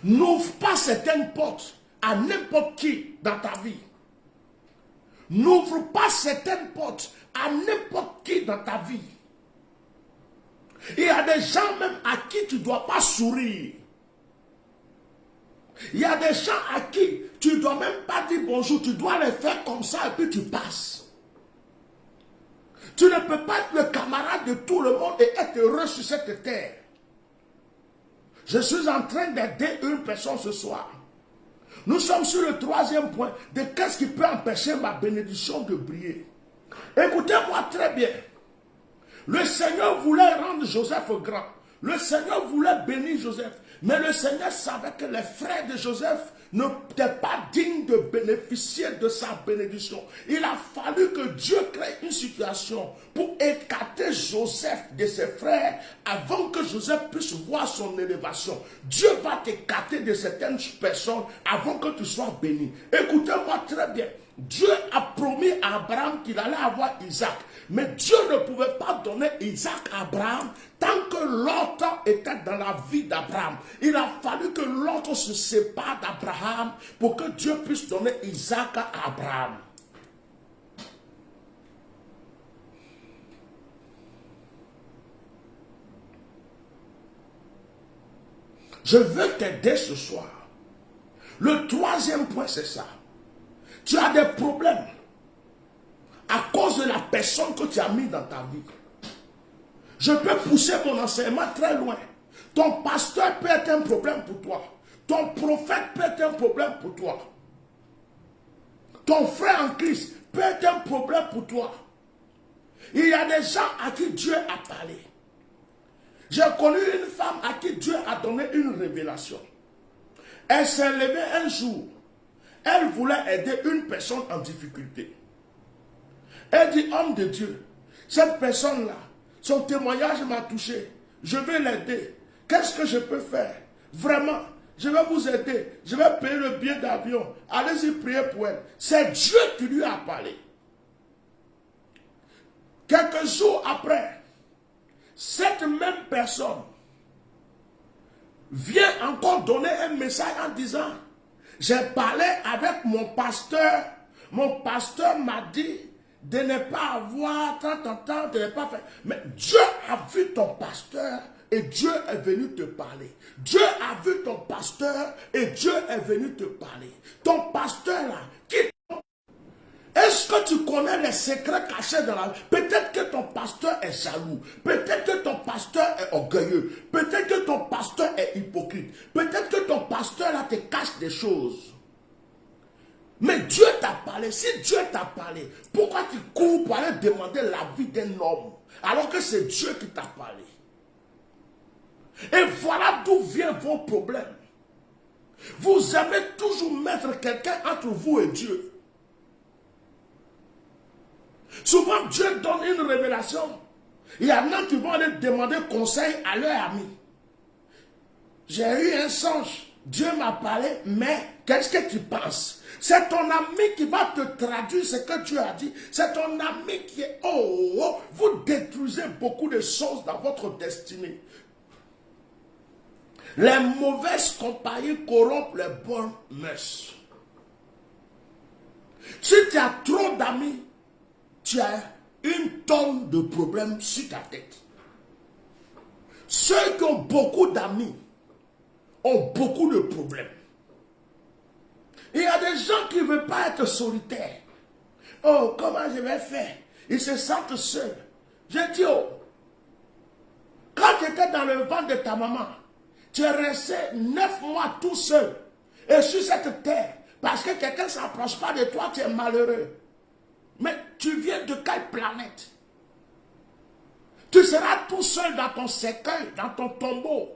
N'ouvre pas certaines portes à n'importe qui dans ta vie. N'ouvre pas certaines portes à n'importe qui dans ta vie. Il y a des gens même à qui tu ne dois pas sourire. Il y a des gens à qui tu ne dois même pas dire bonjour, tu dois les faire comme ça et puis tu passes. Tu ne peux pas être le camarade de tout le monde et être heureux sur cette terre. Je suis en train d'aider une personne ce soir. Nous sommes sur le troisième point de qu'est-ce qui peut empêcher ma bénédiction de briller. Écoutez-moi très bien. Le Seigneur voulait rendre Joseph grand. Le Seigneur voulait bénir Joseph. Mais le Seigneur savait que les frères de Joseph n'étaient pas dignes de bénéficier de sa bénédiction. Il a fallu que Dieu crée une situation pour écarter Joseph de ses frères avant que Joseph puisse voir son élévation. Dieu va t'écarter de certaines personnes avant que tu sois béni. Écoutez-moi très bien. Dieu a promis à Abraham qu'il allait avoir Isaac. Mais Dieu ne pouvait pas donner Isaac à Abraham tant que Lot était dans la vie d'Abraham. Il a fallu que Lot se sépare d'Abraham pour que Dieu puisse donner Isaac à Abraham. Je veux t'aider ce soir. Le troisième point, c'est ça. Tu as des problèmes à cause de la personne que tu as mis dans ta vie. Je peux pousser mon enseignement très loin. Ton pasteur peut être un problème pour toi. Ton prophète peut être un problème pour toi. Ton frère en Christ peut être un problème pour toi. Il y a des gens à qui Dieu a parlé. J'ai connu une femme à qui Dieu a donné une révélation. Elle s'est levée un jour. Elle voulait aider une personne en difficulté. Elle dit, homme de Dieu, cette personne-là, son témoignage m'a touché. Je vais l'aider. Qu'est-ce que je peux faire? Vraiment, je vais vous aider. Je vais payer le billet d'avion. Allez-y prier pour elle. C'est Dieu qui lui a parlé. Quelques jours après, cette même personne vient encore donner un message en disant, j'ai parlé avec mon pasteur m'a dit de ne pas avoir tant, de ne pas faire. Mais Dieu a vu ton pasteur et Dieu est venu te parler. Dieu a vu ton pasteur et Dieu est venu te parler. Ton pasteur là, est-ce que tu connais les secrets cachés dans la vie? Peut-être que ton pasteur est jaloux. Peut-être que ton pasteur est orgueilleux. Peut-être que ton pasteur est hypocrite. Peut-être que ton pasteur là te cache des choses. Mais Dieu t'a parlé. Si Dieu t'a parlé, pourquoi tu cours pour aller demander l'avis d'un homme alors que c'est Dieu qui t'a parlé? Et voilà d'où viennent vos problèmes. Vous aimez toujours mettre quelqu'un entre vous et Dieu. Souvent, Dieu donne une révélation. Il y en a qui vont aller demander conseil à leur ami. J'ai eu un songe. Dieu m'a parlé, mais qu'est-ce que tu penses? C'est ton ami qui va te traduire ce que Dieu a dit. C'est ton ami qui est... Oh, vous détruisez beaucoup de choses dans votre destinée. Les mauvaises compagnies corrompent les bonnes mœurs. Si tu as trop d'amis, tu as une tonne de problèmes sur ta tête. Ceux qui ont beaucoup d'amis ont beaucoup de problèmes. Il y a des gens qui ne veulent pas être solitaires. Oh, comment je vais faire? Ils se sentent seuls. Je dis, oh, quand tu étais dans le ventre de ta maman, tu es resté 9 mois tout seul. Et sur cette terre, parce que quelqu'un ne s'approche pas de toi, tu es malheureux. Mais tu viens de quelle planète? Tu seras tout seul dans ton cercueil, dans ton tombeau.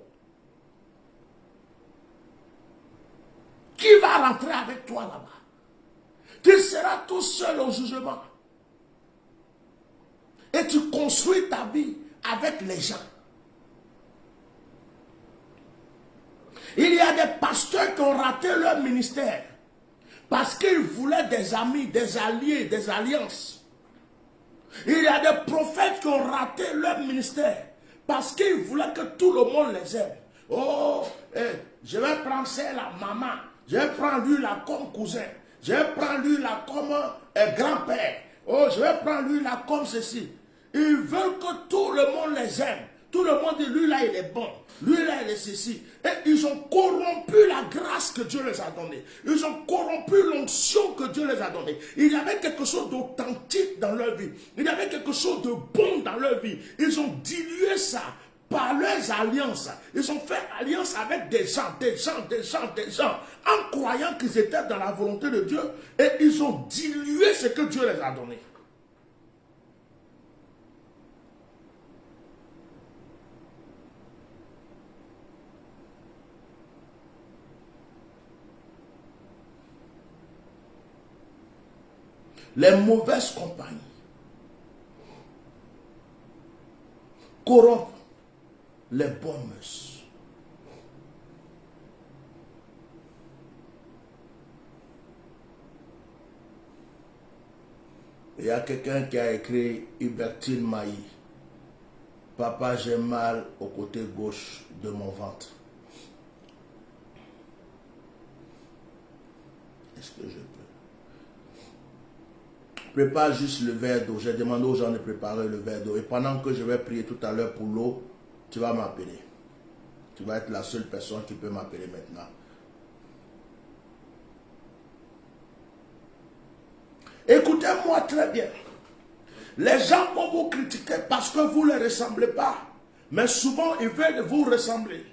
Qui va rentrer avec toi là-bas? Tu seras tout seul au jugement. Et tu construis ta vie avec les gens. Il y a des pasteurs qui ont raté leur ministère parce qu'ils voulaient des amis, des alliés, des alliances. Il y a des prophètes qui ont raté leur ministère parce qu'ils voulaient que tout le monde les aime. Oh, je vais prendre celle là, maman. Je vais prendre lui là comme cousin. Je vais prendre lui là comme grand-père. Oh, je vais prendre lui là comme ceci. Ils veulent que tout le monde les aime. Tout le monde dit, lui là il est bon. Lui là il est ceci. Et ils ont corrompu la grâce que Dieu les a donnée. Ils ont corrompu l'onction que Dieu les a donnée. Il y avait quelque chose d'authentique dans leur vie. Il y avait quelque chose de bon dans leur vie. Ils ont dilué ça par leurs alliances. Ils ont fait alliance avec des gens, en croyant qu'ils étaient dans la volonté de Dieu. Et ils ont dilué ce que Dieu les a donné. Les mauvaises compagnies corrompent les bonnes mœurs. Il y a quelqu'un qui a écrit Hubertine Mailly. Papa, j'ai mal au côté gauche de mon ventre. Est-ce que je peux? Prépare juste le verre d'eau. J'ai demandé aux gens de préparer le verre d'eau. Et pendant que je vais prier tout à l'heure pour l'eau, tu vas m'appeler. Tu vas être la seule personne qui peut m'appeler maintenant. Écoutez-moi très bien. Les gens vont vous critiquer parce que vous ne les ressemblez pas. Mais souvent, ils veulent vous ressembler.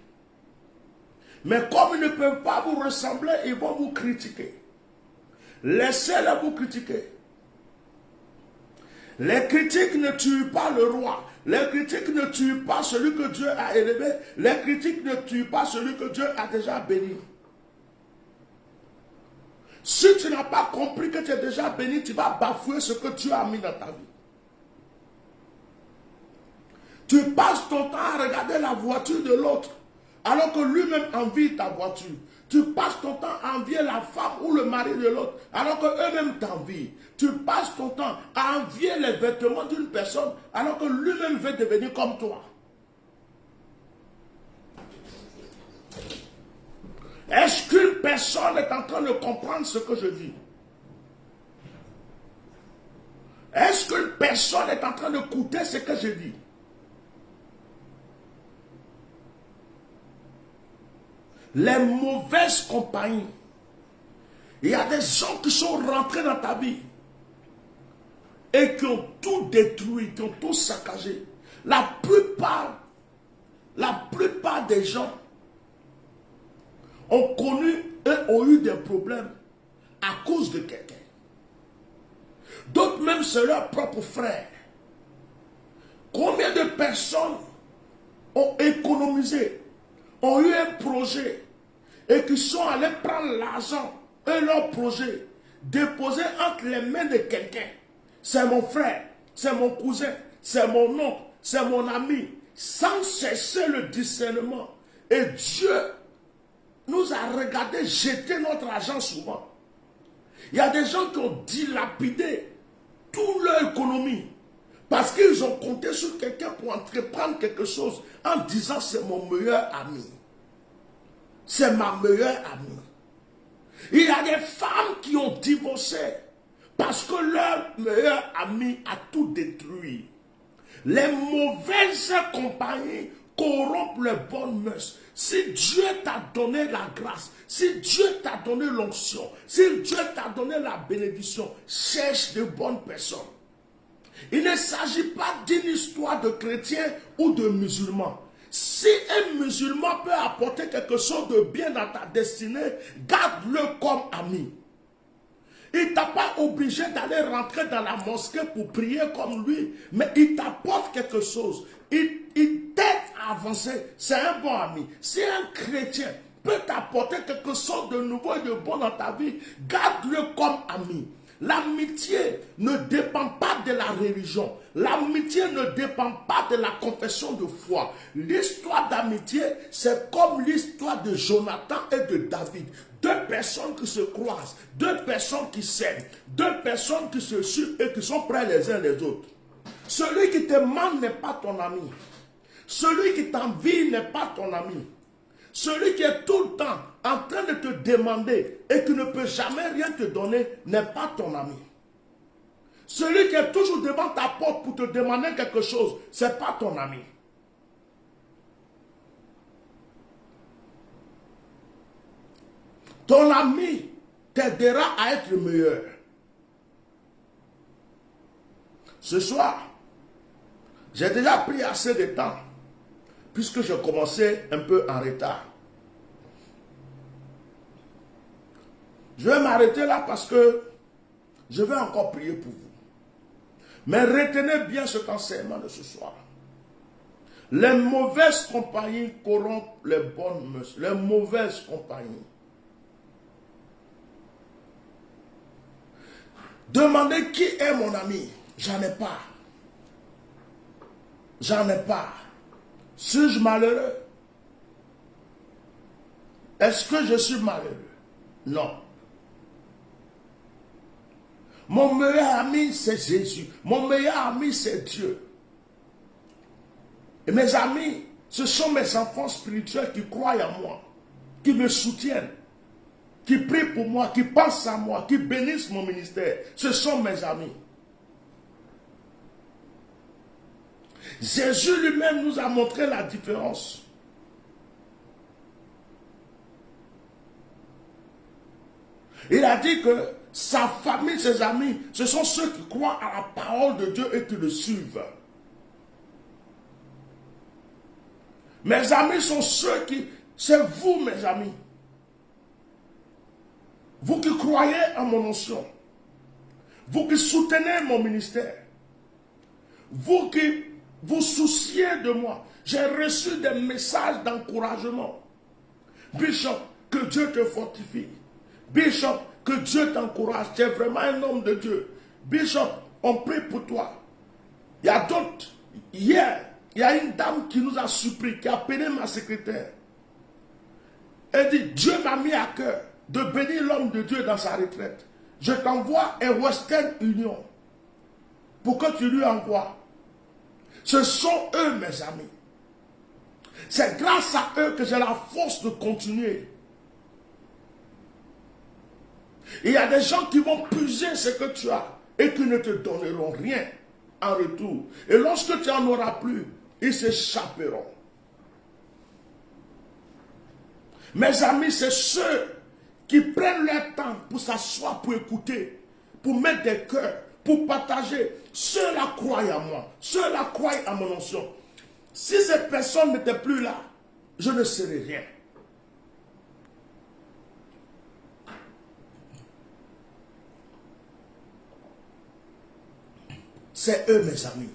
Mais comme ils ne peuvent pas vous ressembler, ils vont vous critiquer. Laissez-les vous critiquer. Les critiques ne tuent pas le roi. Les critiques ne tuent pas celui que Dieu a élevé. Les critiques ne tuent pas celui que Dieu a déjà béni. Si tu n'as pas compris que tu es déjà béni, tu vas bafouer ce que Dieu a mis dans ta vie. Tu passes ton temps à regarder la voiture de l'autre, alors que lui-même envie ta voiture. Tu passes ton temps à envier la femme ou le mari de l'autre, alors qu'eux-mêmes t'envient. Tu passes ton temps à envier les vêtements d'une personne, alors que lui-même veut devenir comme toi. Est-ce qu'une personne est en train de comprendre ce que je dis? Est-ce qu'une personne est en train d'écouter ce que je dis? Les mauvaises compagnies. Il y a des gens qui sont rentrés dans ta vie et qui ont tout détruit, qui ont tout saccagé. La plupart des gens ont connu et ont eu des problèmes à cause de quelqu'un. D'autres même, c'est leurs propres frères. Combien de personnes ont économisé, ont eu un projet et qui sont allés prendre l'argent et leur projet, déposer entre les mains de quelqu'un. C'est mon frère, c'est mon cousin, c'est mon oncle, c'est mon ami, sans cesser le discernement. Et Dieu nous a regardé jeter notre argent souvent. Il y a des gens qui ont dilapidé toute leur économie parce qu'ils ont compté sur quelqu'un pour entreprendre quelque chose en disant c'est mon meilleur ami. C'est ma meilleure amie. Il y a des femmes qui ont divorcé parce que leur meilleur ami a tout détruit. Les mauvaises compagnies corrompent les bonnes mœurs. Si Dieu t'a donné la grâce, si Dieu t'a donné l'onction, si Dieu t'a donné la bénédiction, cherche de bonnes personnes. Il ne s'agit pas d'une histoire de chrétien ou de musulman. Si un musulman peut apporter quelque chose de bien dans ta destinée, garde-le comme ami. Il ne t'a pas obligé d'aller rentrer dans la mosquée pour prier comme lui, mais il t'apporte quelque chose. Il t'aide à avancer. C'est un bon ami. Si un chrétien peut t'apporter quelque chose de nouveau et de bon dans ta vie, garde-le comme ami. L'amitié ne dépend pas de la religion. L'amitié ne dépend pas de la confession de foi. L'histoire d'amitié, c'est comme l'histoire de Jonathan et de David. Deux personnes qui se croisent, deux personnes qui s'aiment, deux personnes qui se suivent et qui sont près les uns les autres. Celui qui te ment n'est pas ton ami. Celui qui t'envie n'est pas ton ami. Celui qui est tout le temps en train de te demander et qui ne peut jamais rien te donner n'est pas ton ami. Celui qui est toujours devant ta porte pour te demander quelque chose, ce n'est pas ton ami. Ton ami t'aidera à être meilleur. Ce soir, j'ai déjà pris assez de temps puisque je commençais un peu en retard. Je vais m'arrêter là parce que je vais encore prier pour vous. Mais retenez bien cet enseignement de ce soir. Les mauvaises compagnies corrompent les bonnes mœurs. Les mauvaises compagnies. Demandez qui est mon ami. J'en ai pas. J'en ai pas. Suis-je malheureux? Est-ce que je suis malheureux? Non. Mon meilleur ami, c'est Jésus. Mon meilleur ami, c'est Dieu. Et mes amis, ce sont mes enfants spirituels qui croient en moi, qui me soutiennent, qui prient pour moi, qui pensent à moi, qui bénissent mon ministère. Ce sont mes amis. Jésus lui-même nous a montré la différence. a dit que sa famille, ses amis, ce sont ceux qui croient à la parole de Dieu et qui le suivent. Mes amis sont ceux qui... C'est vous, mes amis. Vous qui croyez en mon onction. Vous qui soutenez mon ministère. Vous qui vous souciez de moi. J'ai reçu des messages d'encouragement. Bishop, que Dieu te fortifie. Bishop, que Dieu t'encourage. Tu es vraiment un homme de Dieu. Bishop, on prie pour toi. Il y a d'autres. Hier, il y a une dame qui nous a supplié, qui a appelé ma secrétaire. Elle dit, Dieu m'a mis à cœur de bénir l'homme de Dieu dans sa retraite. Je t'envoie un Western Union pour que tu lui envoies. Ce sont eux, mes amis. C'est grâce à eux que j'ai la force de continuer. Il y a des gens qui vont puiser ce que tu as et qui ne te donneront rien en retour. Et lorsque tu n'en auras plus, ils s'échapperont. Mes amis, c'est ceux qui prennent leur temps pour s'asseoir, pour écouter, pour mettre des cœurs, pour partager. Ceux-là croient en moi. Ceux-là croient à mon onction. Si ces personnes n'étaient plus là, je ne serais rien. C'est eux, mes amis.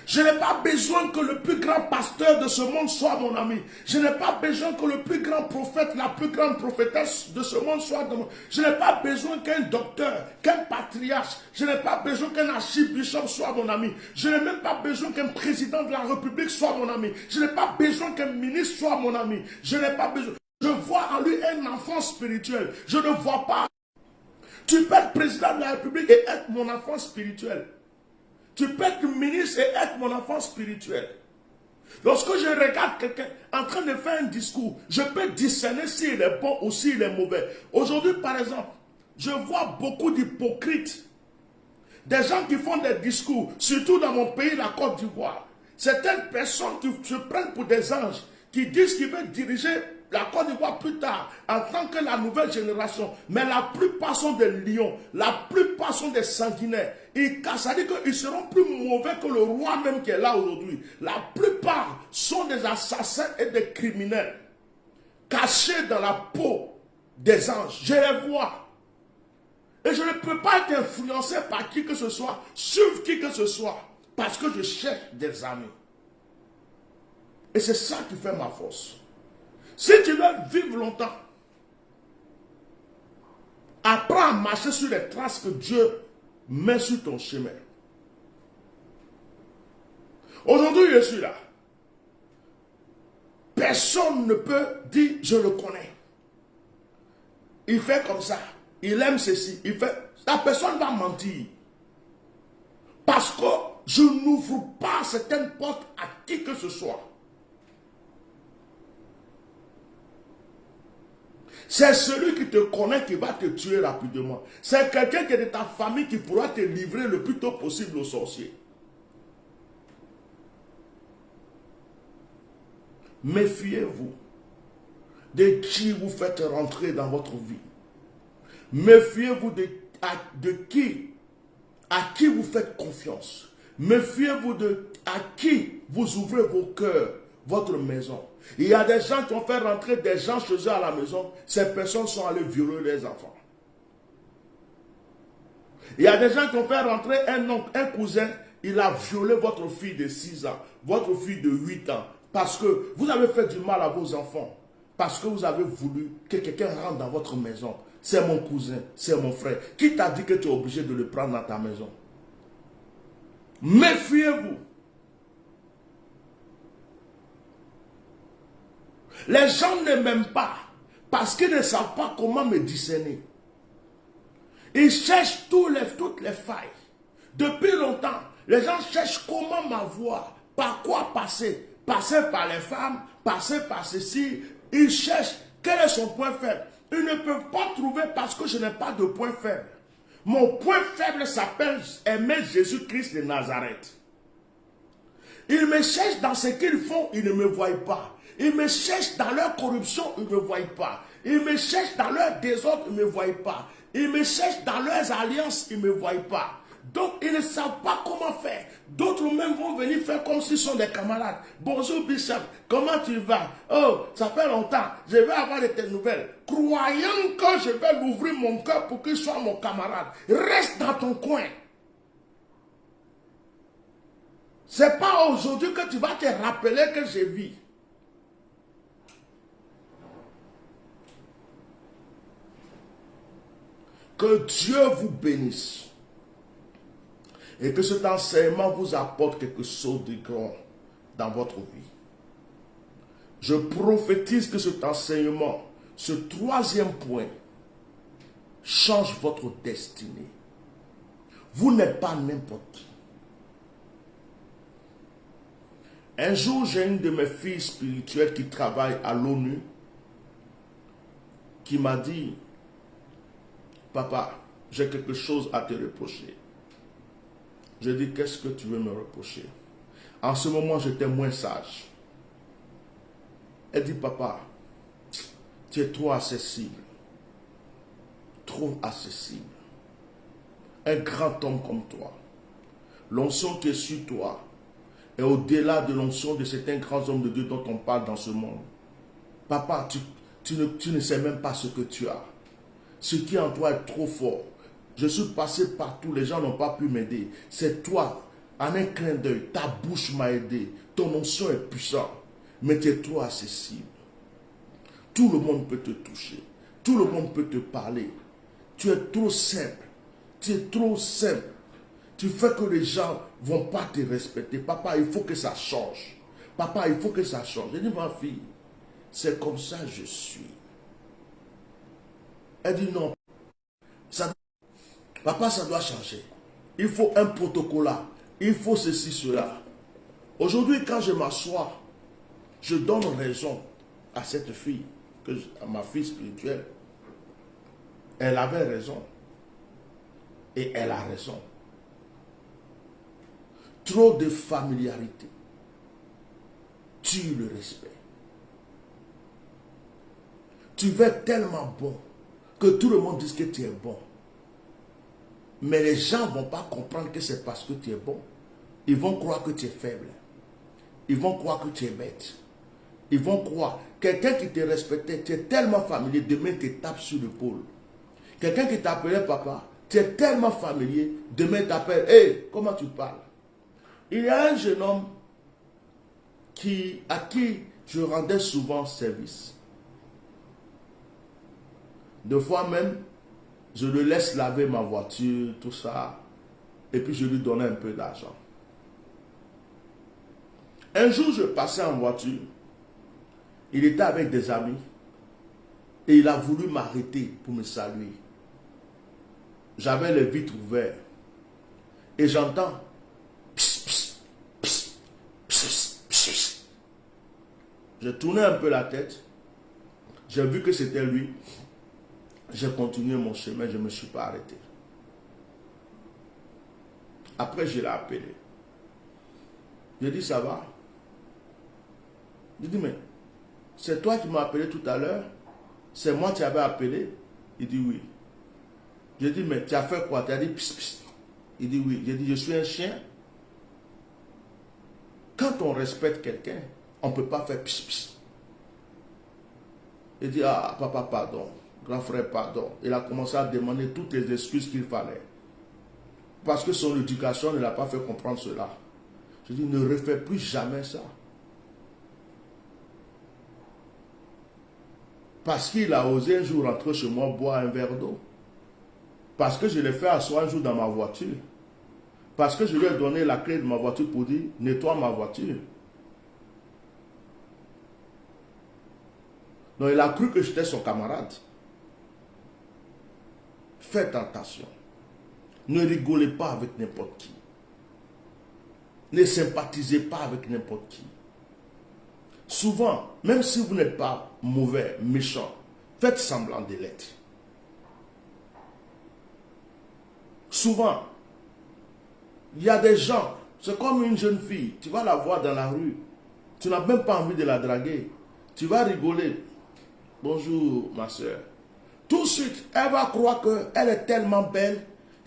Je n'ai pas besoin que le plus grand pasteur de ce monde soit mon ami. Je n'ai pas besoin que le plus grand prophète, la plus grande prophétesse de ce monde soit de moi. Je n'ai pas besoin qu'un docteur, qu'un patriarche, je n'ai pas besoin qu'un archibishop soit mon ami. Je n'ai même pas besoin qu'un président de la République soit mon ami. Je n'ai pas besoin qu'un ministre soit mon ami. Je n'ai pas besoin. Je vois en lui un enfant spirituel. Je ne vois pas. Tu peux être président de la République et être mon enfant spirituel. Tu peux être ministre et être mon enfant spirituel. Lorsque je regarde quelqu'un en train de faire un discours, je peux discerner s'il est bon ou s'il est mauvais. Aujourd'hui, par exemple, je vois beaucoup d'hypocrites. Des gens qui font des discours, surtout dans mon pays, la Côte d'Ivoire. Certaines personnes qui se prennent pour des anges, qui disent qu'ils veulent diriger la Côte d'Ivoire plus tard, en tant que la nouvelle génération. Mais la plupart sont des lions, la plupart sont des sanguinaires. Ça dit qu'ils seront plus mauvais que le roi même qui est là aujourd'hui. La plupart sont des assassins et des criminels, cachés dans la peau des anges. Je les vois. Et je ne peux pas être influencé par qui que ce soit, suivre qui que ce soit, parce que je cherche des amis. Et c'est ça qui fait ma force. Si tu veux vivre longtemps, apprends à marcher sur les traces que Dieu met sur ton chemin. Aujourd'hui, je suis là. Personne ne peut dire je le connais. Il fait comme ça. Il aime ceci. Il fait. La personne va mentir. Parce que je n'ouvre pas certaines portes à qui que ce soit. C'est celui qui te connaît qui va te tuer rapidement. C'est quelqu'un qui est de ta famille qui pourra te livrer le plus tôt possible aux sorciers. Méfiez-vous de qui vous faites rentrer dans votre vie. Méfiez-vous à qui vous faites confiance. Méfiez-vous à qui vous ouvrez vos cœurs, votre maison. Il y a des gens qui ont fait rentrer des gens chez eux à la maison. Ces personnes sont allées violer les enfants. Il y a des gens qui ont fait rentrer un oncle, un cousin. Il a violé votre fille de 6 ans, votre fille de 8 ans. Parce que vous avez fait du mal à vos enfants. Parce que vous avez voulu que quelqu'un rentre dans votre maison. C'est mon cousin, c'est mon frère. Qui t'a dit que tu es obligé de le prendre dans ta maison? Méfiez-vous. Les gens ne m'aiment pas parce qu'ils ne savent pas comment me discerner. Ils cherchent toutes les failles. Depuis longtemps, les gens cherchent comment m'avoir, par quoi passer. Passer par les femmes, passer par ceci. Ils cherchent quel est son point faible. Ils ne peuvent pas trouver parce que je n'ai pas de point faible. Mon point faible s'appelle aimer Jésus-Christ de Nazareth. Ils me cherchent dans ce qu'ils font, ils ne me voient pas. Ils me cherchent dans leur corruption, ils ne me voient pas. Ils me cherchent dans leur désordre, ils ne me voient pas. Ils me cherchent dans leurs alliances, ils ne me voient pas. Donc, ils ne savent pas comment faire. D'autres même vont venir faire comme s'ils sont des camarades. Bonjour Bishop, comment tu vas? Oh, ça fait longtemps, je vais avoir de tes nouvelles. Croyant que je vais l'ouvrir mon cœur pour qu'il soit mon camarade. Reste dans ton coin. C'est pas aujourd'hui que tu vas te rappeler que je vis. Que Dieu vous bénisse. Et que cet enseignement vous apporte quelque chose de grand dans votre vie. Je prophétise que cet enseignement, ce troisième point, change votre destinée. Vous n'êtes pas n'importe qui. Un jour, j'ai une de mes filles spirituelles qui travaille à l'ONU qui m'a dit, papa, j'ai quelque chose à te reprocher. Je dis, qu'est-ce que tu veux me reprocher? En ce moment, j'étais moins sage. Elle dit, papa, tu es trop accessible. Trop accessible. Un grand homme comme toi. L'onction qui est sur toi est au-delà de l'onction de certains grands hommes de Dieu dont on parle dans ce monde. Papa, tu ne sais même pas ce que tu as. Ce qui en toi est trop fort. Je suis passé partout, les gens n'ont pas pu m'aider. C'est toi, en un clin d'œil, ta bouche m'a aidé. Ton onction est puissante, mais tu es trop accessible. Tout le monde peut te toucher. Tout le monde peut te parler. Tu es trop simple. Tu es trop simple. Tu fais que les gens ne vont pas te respecter. Papa, il faut que ça change. Papa, il faut que ça change. J'ai dit, ma fille, c'est comme ça que je suis. Elle dit, non. Papa, ça doit changer. Il faut un protocole. Il faut ceci, cela. Aujourd'hui, quand je m'assois, je donne raison à cette fille, à ma fille spirituelle. Elle avait raison. Et elle a raison. Trop de familiarité tue le respect. Tu veux être tellement bon que tout le monde dise que tu es bon. Mais les gens ne vont pas comprendre que c'est parce que tu es bon. Ils vont croire que tu es faible. Ils vont croire que tu es bête. Ils vont croire. Quelqu'un qui te respectait, tu es tellement familier, demain tu tapes sur l'épaule. Quelqu'un qui t'appelait papa, tu es tellement familier, demain t'appelle, hey, comment tu parles? Il y a un jeune homme à qui je rendais souvent service. Deux fois même, je le laisse laver ma voiture, tout ça, et puis je lui donnais un peu d'argent. Un jour, je passais en voiture, il était avec des amis, et il a voulu m'arrêter pour me saluer. J'avais les vitres ouvertes, et j'entends, pss, pss, pss, pss, pss. J'ai tourné un peu la tête, j'ai vu que c'était lui. J'ai continué mon chemin, je ne me suis pas arrêté. Après, je l'ai appelé. J'ai dit, ça va? J'ai dit, mais c'est toi qui m'as appelé tout à l'heure? C'est moi qui t'avais appelé? Il dit, oui. J'ai dit, mais tu as fait quoi? Tu as dit, pss, pss. Il dit, oui. J'ai dit, je suis un chien. Quand on respecte quelqu'un, on ne peut pas faire pss, pss. Il dit, ah, papa, pardon. Grand frère, pardon. Il a commencé à demander toutes les excuses qu'il fallait. Parce que son éducation ne l'a pas fait comprendre cela. Je dis, ne refais plus jamais ça. Parce qu'il a osé un jour rentrer chez moi boire un verre d'eau. Parce que je l'ai fait asseoir un jour dans ma voiture. Parce que je lui ai donné la clé de ma voiture pour dire, nettoie ma voiture. Donc il a cru que j'étais son camarade. Faites attention. Ne rigolez pas avec n'importe qui. Ne sympathisez pas avec n'importe qui. Souvent, même si vous n'êtes pas mauvais, méchant, faites semblant de l'être. Souvent, il y a des gens, c'est comme une jeune fille, tu vas la voir dans la rue, tu n'as même pas envie de la draguer. Tu vas rigoler. Bonjour, ma soeur. Tout de suite, elle va croire qu'elle est tellement belle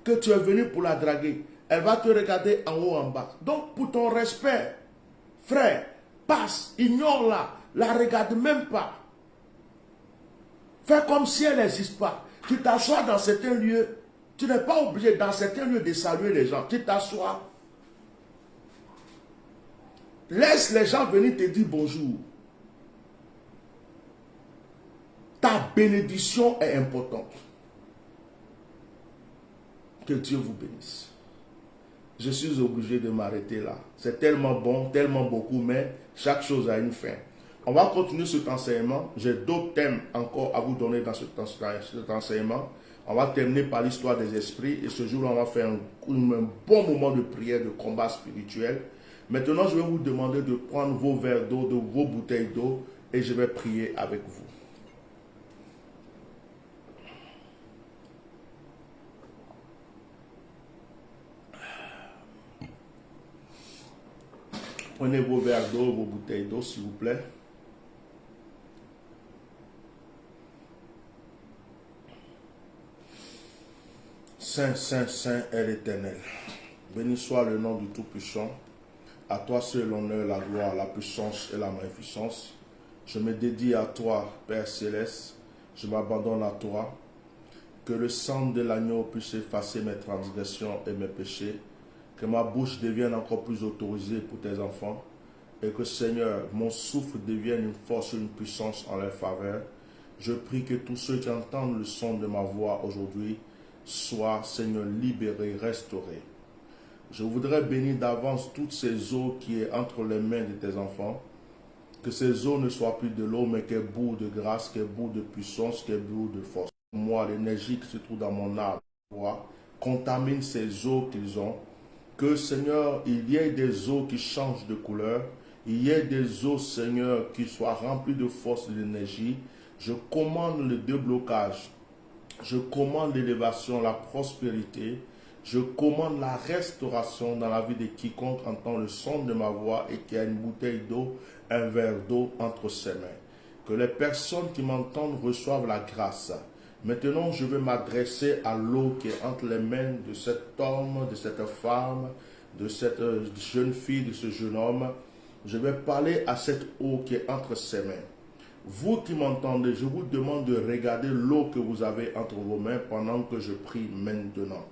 que tu es venu pour la draguer. Elle va te regarder en haut, en bas. Donc, pour ton respect, frère, passe, ignore-la. La regarde même pas. Fais comme si elle n'existe pas. Tu t'assois dans certains lieux. Tu n'es pas obligé dans certains lieux de saluer les gens. Tu t'assois. Laisse les gens venir te dire bonjour. Ta bénédiction est importante. Que Dieu vous bénisse. Je suis obligé de m'arrêter là. C'est tellement bon, tellement beaucoup, mais chaque chose a une fin. On va continuer cet enseignement. J'ai d'autres thèmes encore à vous donner dans cet enseignement. On va terminer par l'histoire des esprits. Et ce jour-là, on va faire un bon moment de prière, de combat spirituel. Maintenant, je vais vous demander de prendre vos verres d'eau, vos bouteilles d'eau, et je vais prier avec vous. Prenez vos verres d'eau, vos bouteilles d'eau, s'il vous plaît. Saint, Saint, Saint est l'Éternel. Béni soit le nom du Tout-Puissant. À toi seul l'honneur, la gloire, la puissance et la magnificence. Je me dédie à toi, Père Céleste. Je m'abandonne à toi. Que le sang de l'agneau puisse effacer mes transgressions et mes péchés. Que ma bouche devienne encore plus autorisée pour tes enfants. Et que, Seigneur, mon souffle devienne une force, une puissance en leur faveur. Je prie que tous ceux qui entendent le son de ma voix aujourd'hui soient, Seigneur, libérés, restaurés. Je voudrais bénir d'avance toutes ces eaux qui est entre les mains de tes enfants. Que ces eaux ne soient plus de l'eau, mais qu'elles bourrent de grâce, qu'elles bourrent de puissance, qu'elles bourrent de force. Moi, l'énergie qui se trouve dans mon âme, contamine ces eaux qu'ils ont. Que, Seigneur, il y ait des eaux qui changent de couleur. Il y ait des eaux, Seigneur, qui soient remplies de force et d'énergie. Je commande le déblocage. Je commande l'élévation, la prospérité. Je commande la restauration dans la vie de quiconque entend le son de ma voix et qui a une bouteille d'eau, un verre d'eau entre ses mains. Que les personnes qui m'entendent reçoivent la grâce. Maintenant, je vais m'adresser à l'eau qui est entre les mains de cet homme, de cette femme, de cette jeune fille, de ce jeune homme. Je vais parler à cette eau qui est entre ses mains. Vous qui m'entendez, je vous demande de regarder l'eau que vous avez entre vos mains pendant que je prie maintenant.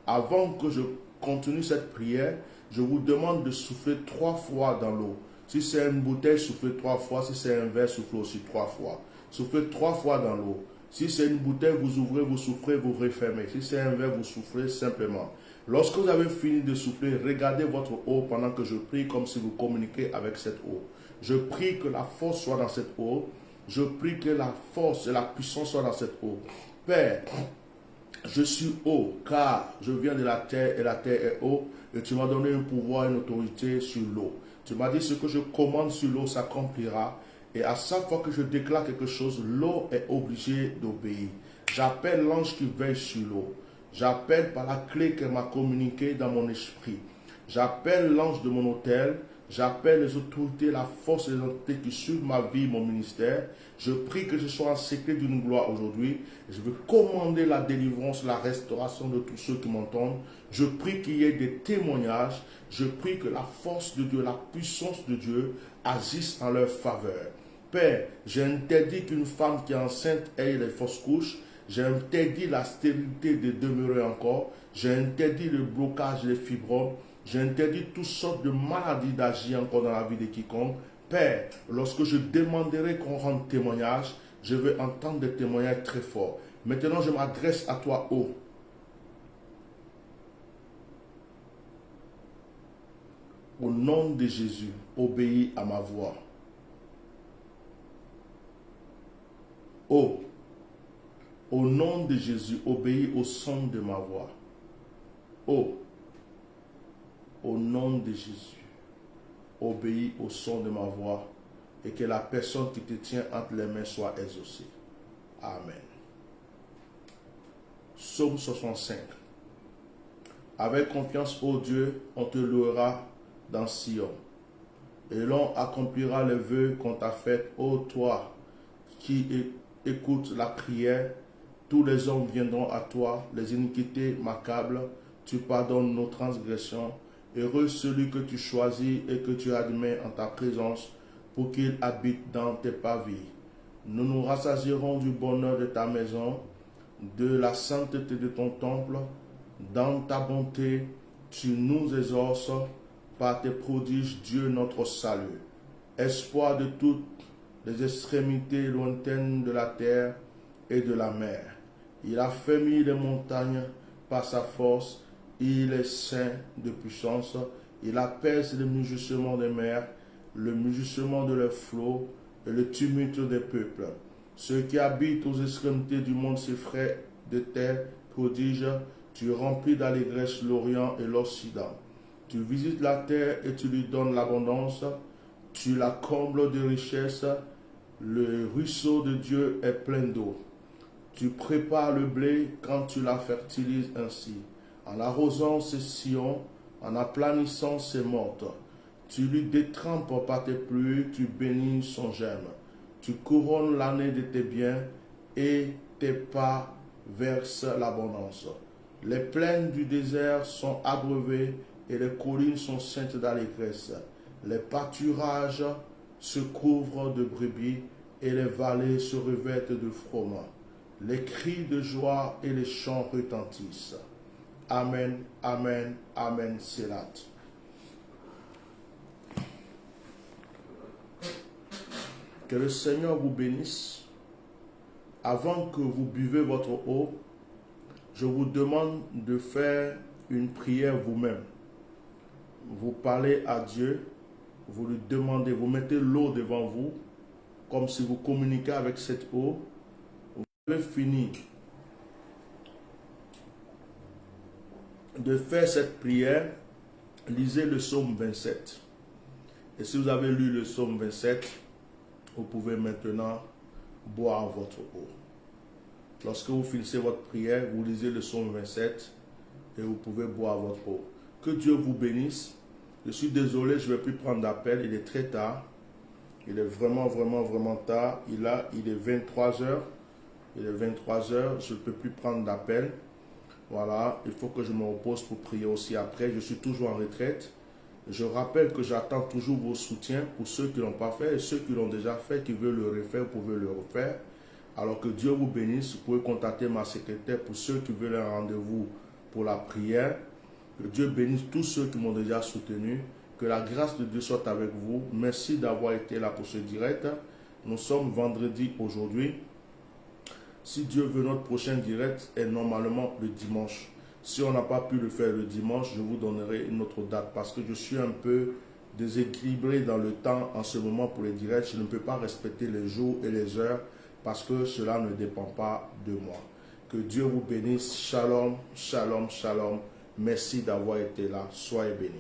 Avant que je continue cette prière, je vous demande de souffler 3 fois dans l'eau. Si c'est une bouteille, soufflez 3 fois. Si c'est un verre, soufflez aussi 3 fois. Soufflez 3 fois dans l'eau. Si c'est une bouteille, vous ouvrez, vous soufflez, vous refermez. Si c'est un verre, vous soufflez simplement. Lorsque vous avez fini de souffler, regardez votre eau pendant que je prie comme si vous communiquez avec cette eau. Je prie que la force soit dans cette eau. Je prie que la force et la puissance soient dans cette eau. Père, je suis eau, car je viens de la terre et la terre est eau, et tu m'as donné un pouvoir et une autorité sur l'eau. Tu m'as dit ce que je commande sur l'eau s'accomplira, et à chaque fois que je déclare quelque chose, l'eau est obligée d'obéir. J'appelle l'ange qui veille sur l'eau. J'appelle par la clé qu'elle m'a communiquée dans mon esprit. J'appelle l'ange de mon autel. J'appelle les autorités, la force et les autorités qui suivent ma vie, mon ministère. Je prie que je sois en secret d'une gloire aujourd'hui. Je veux commander la délivrance, la restauration de tous ceux qui m'entendent. Je prie qu'il y ait des témoignages. Je prie que la force de Dieu, la puissance de Dieu agisse en leur faveur. Père, j'ai interdit qu'une femme qui est enceinte ait les fausses couches. J'ai interdit la stérilité de demeurer encore. J'ai interdit le blocage des fibromes. J'ai interdit toutes sortes de maladies d'agir encore dans la vie de quiconque. Père, lorsque je demanderai qu'on rende témoignage, je veux entendre des témoignages très forts. Maintenant, je m'adresse à toi, eau. Au nom de Jésus, obéis à ma voix. Eau, au nom de Jésus, obéis au son de ma voix. Eau, au nom de Jésus, obéis au son de ma voix et que la personne qui te tient entre les mains soit exaucée. Amen. Psaume 65. Avec confiance, ô Dieu, on te louera dans Sion. et l'on accomplira les vœux qu'on t'a faits, ô toi qui écoutes la prière. Tous les hommes viendront à toi, les iniquités m'accablent, tu pardonnes nos transgressions. Heureux celui que tu choisis et que tu admets en ta présence pour qu'il habite dans tes pavis. Nous nous rassasierons du bonheur de ta maison, de la sainteté de ton temple. Dans ta bonté, tu nous exauces par tes prodiges, Dieu notre salut. Espoir de toutes les extrémités lointaines de la terre et de la mer. Il a fermi les montagnes par sa force, il est saint de puissance, il apaise le mugissement des mers, le mugissement de leurs flots et le tumulte des peuples. Ceux qui habitent aux extrémités du monde s'effraient de tes prodiges, tu remplis d'allégresse l'Orient et l'Occident. Tu visites la terre et tu lui donnes l'abondance, tu la combles de richesses, le ruisseau de Dieu est plein d'eau. Tu prépares le blé quand tu la fertilises ainsi, en arrosant ses sillons, en aplanissant ses mortes. Tu lui détrempes par tes pluies, tu bénis son germe. Tu couronnes l'année de tes biens et tes pas versent l'abondance. Les plaines du désert sont abreuvées et les collines sont ceintes d'allégresse. Les pâturages se couvrent de brebis et les vallées se revêtent de froment. Les cris de joie et les chants retentissent. Amen, amen, amen, Sélat. Que le Seigneur vous bénisse. Avant que vous buvez votre eau, je vous demande de faire une prière vous-même. Vous parlez à Dieu, vous lui demandez, vous mettez l'eau devant vous, comme si vous communiquez avec cette eau. Vous avez fini de faire cette prière, lisez le psaume 27. Et si vous avez lu le psaume 27, vous pouvez maintenant boire votre eau. Lorsque vous finissez votre prière, vous lisez le psaume 27 et vous pouvez boire votre eau. Que Dieu vous bénisse. Je suis désolé, je ne vais plus prendre d'appel. Il est très tard. Il est vraiment tard. Il est 23 heures. Il est 23 heures. Je ne peux plus prendre d'appel. Voilà. Il faut que je me repose pour prier aussi après. Je suis toujours en retraite. Je rappelle que j'attends toujours vos soutiens pour ceux qui ne l'ont pas fait et ceux qui l'ont déjà fait, qui veulent le refaire, vous pouvez le refaire. Alors que Dieu vous bénisse. Vous pouvez contacter ma secrétaire pour ceux qui veulent un rendez-vous pour la prière. Que Dieu bénisse tous ceux qui m'ont déjà soutenu. Que la grâce de Dieu soit avec vous. Merci d'avoir été là pour ce direct. Nous sommes vendredi aujourd'hui. Si Dieu veut, notre prochain direct est normalement le dimanche. Si on n'a pas pu le faire le dimanche, je vous donnerai une autre date parce que je suis un peu déséquilibré dans le temps en ce moment pour les directs. Je ne peux pas respecter les jours et les heures parce que cela ne dépend pas de moi. Que Dieu vous bénisse. Shalom, shalom, shalom. Merci d'avoir été là. Soyez bénis.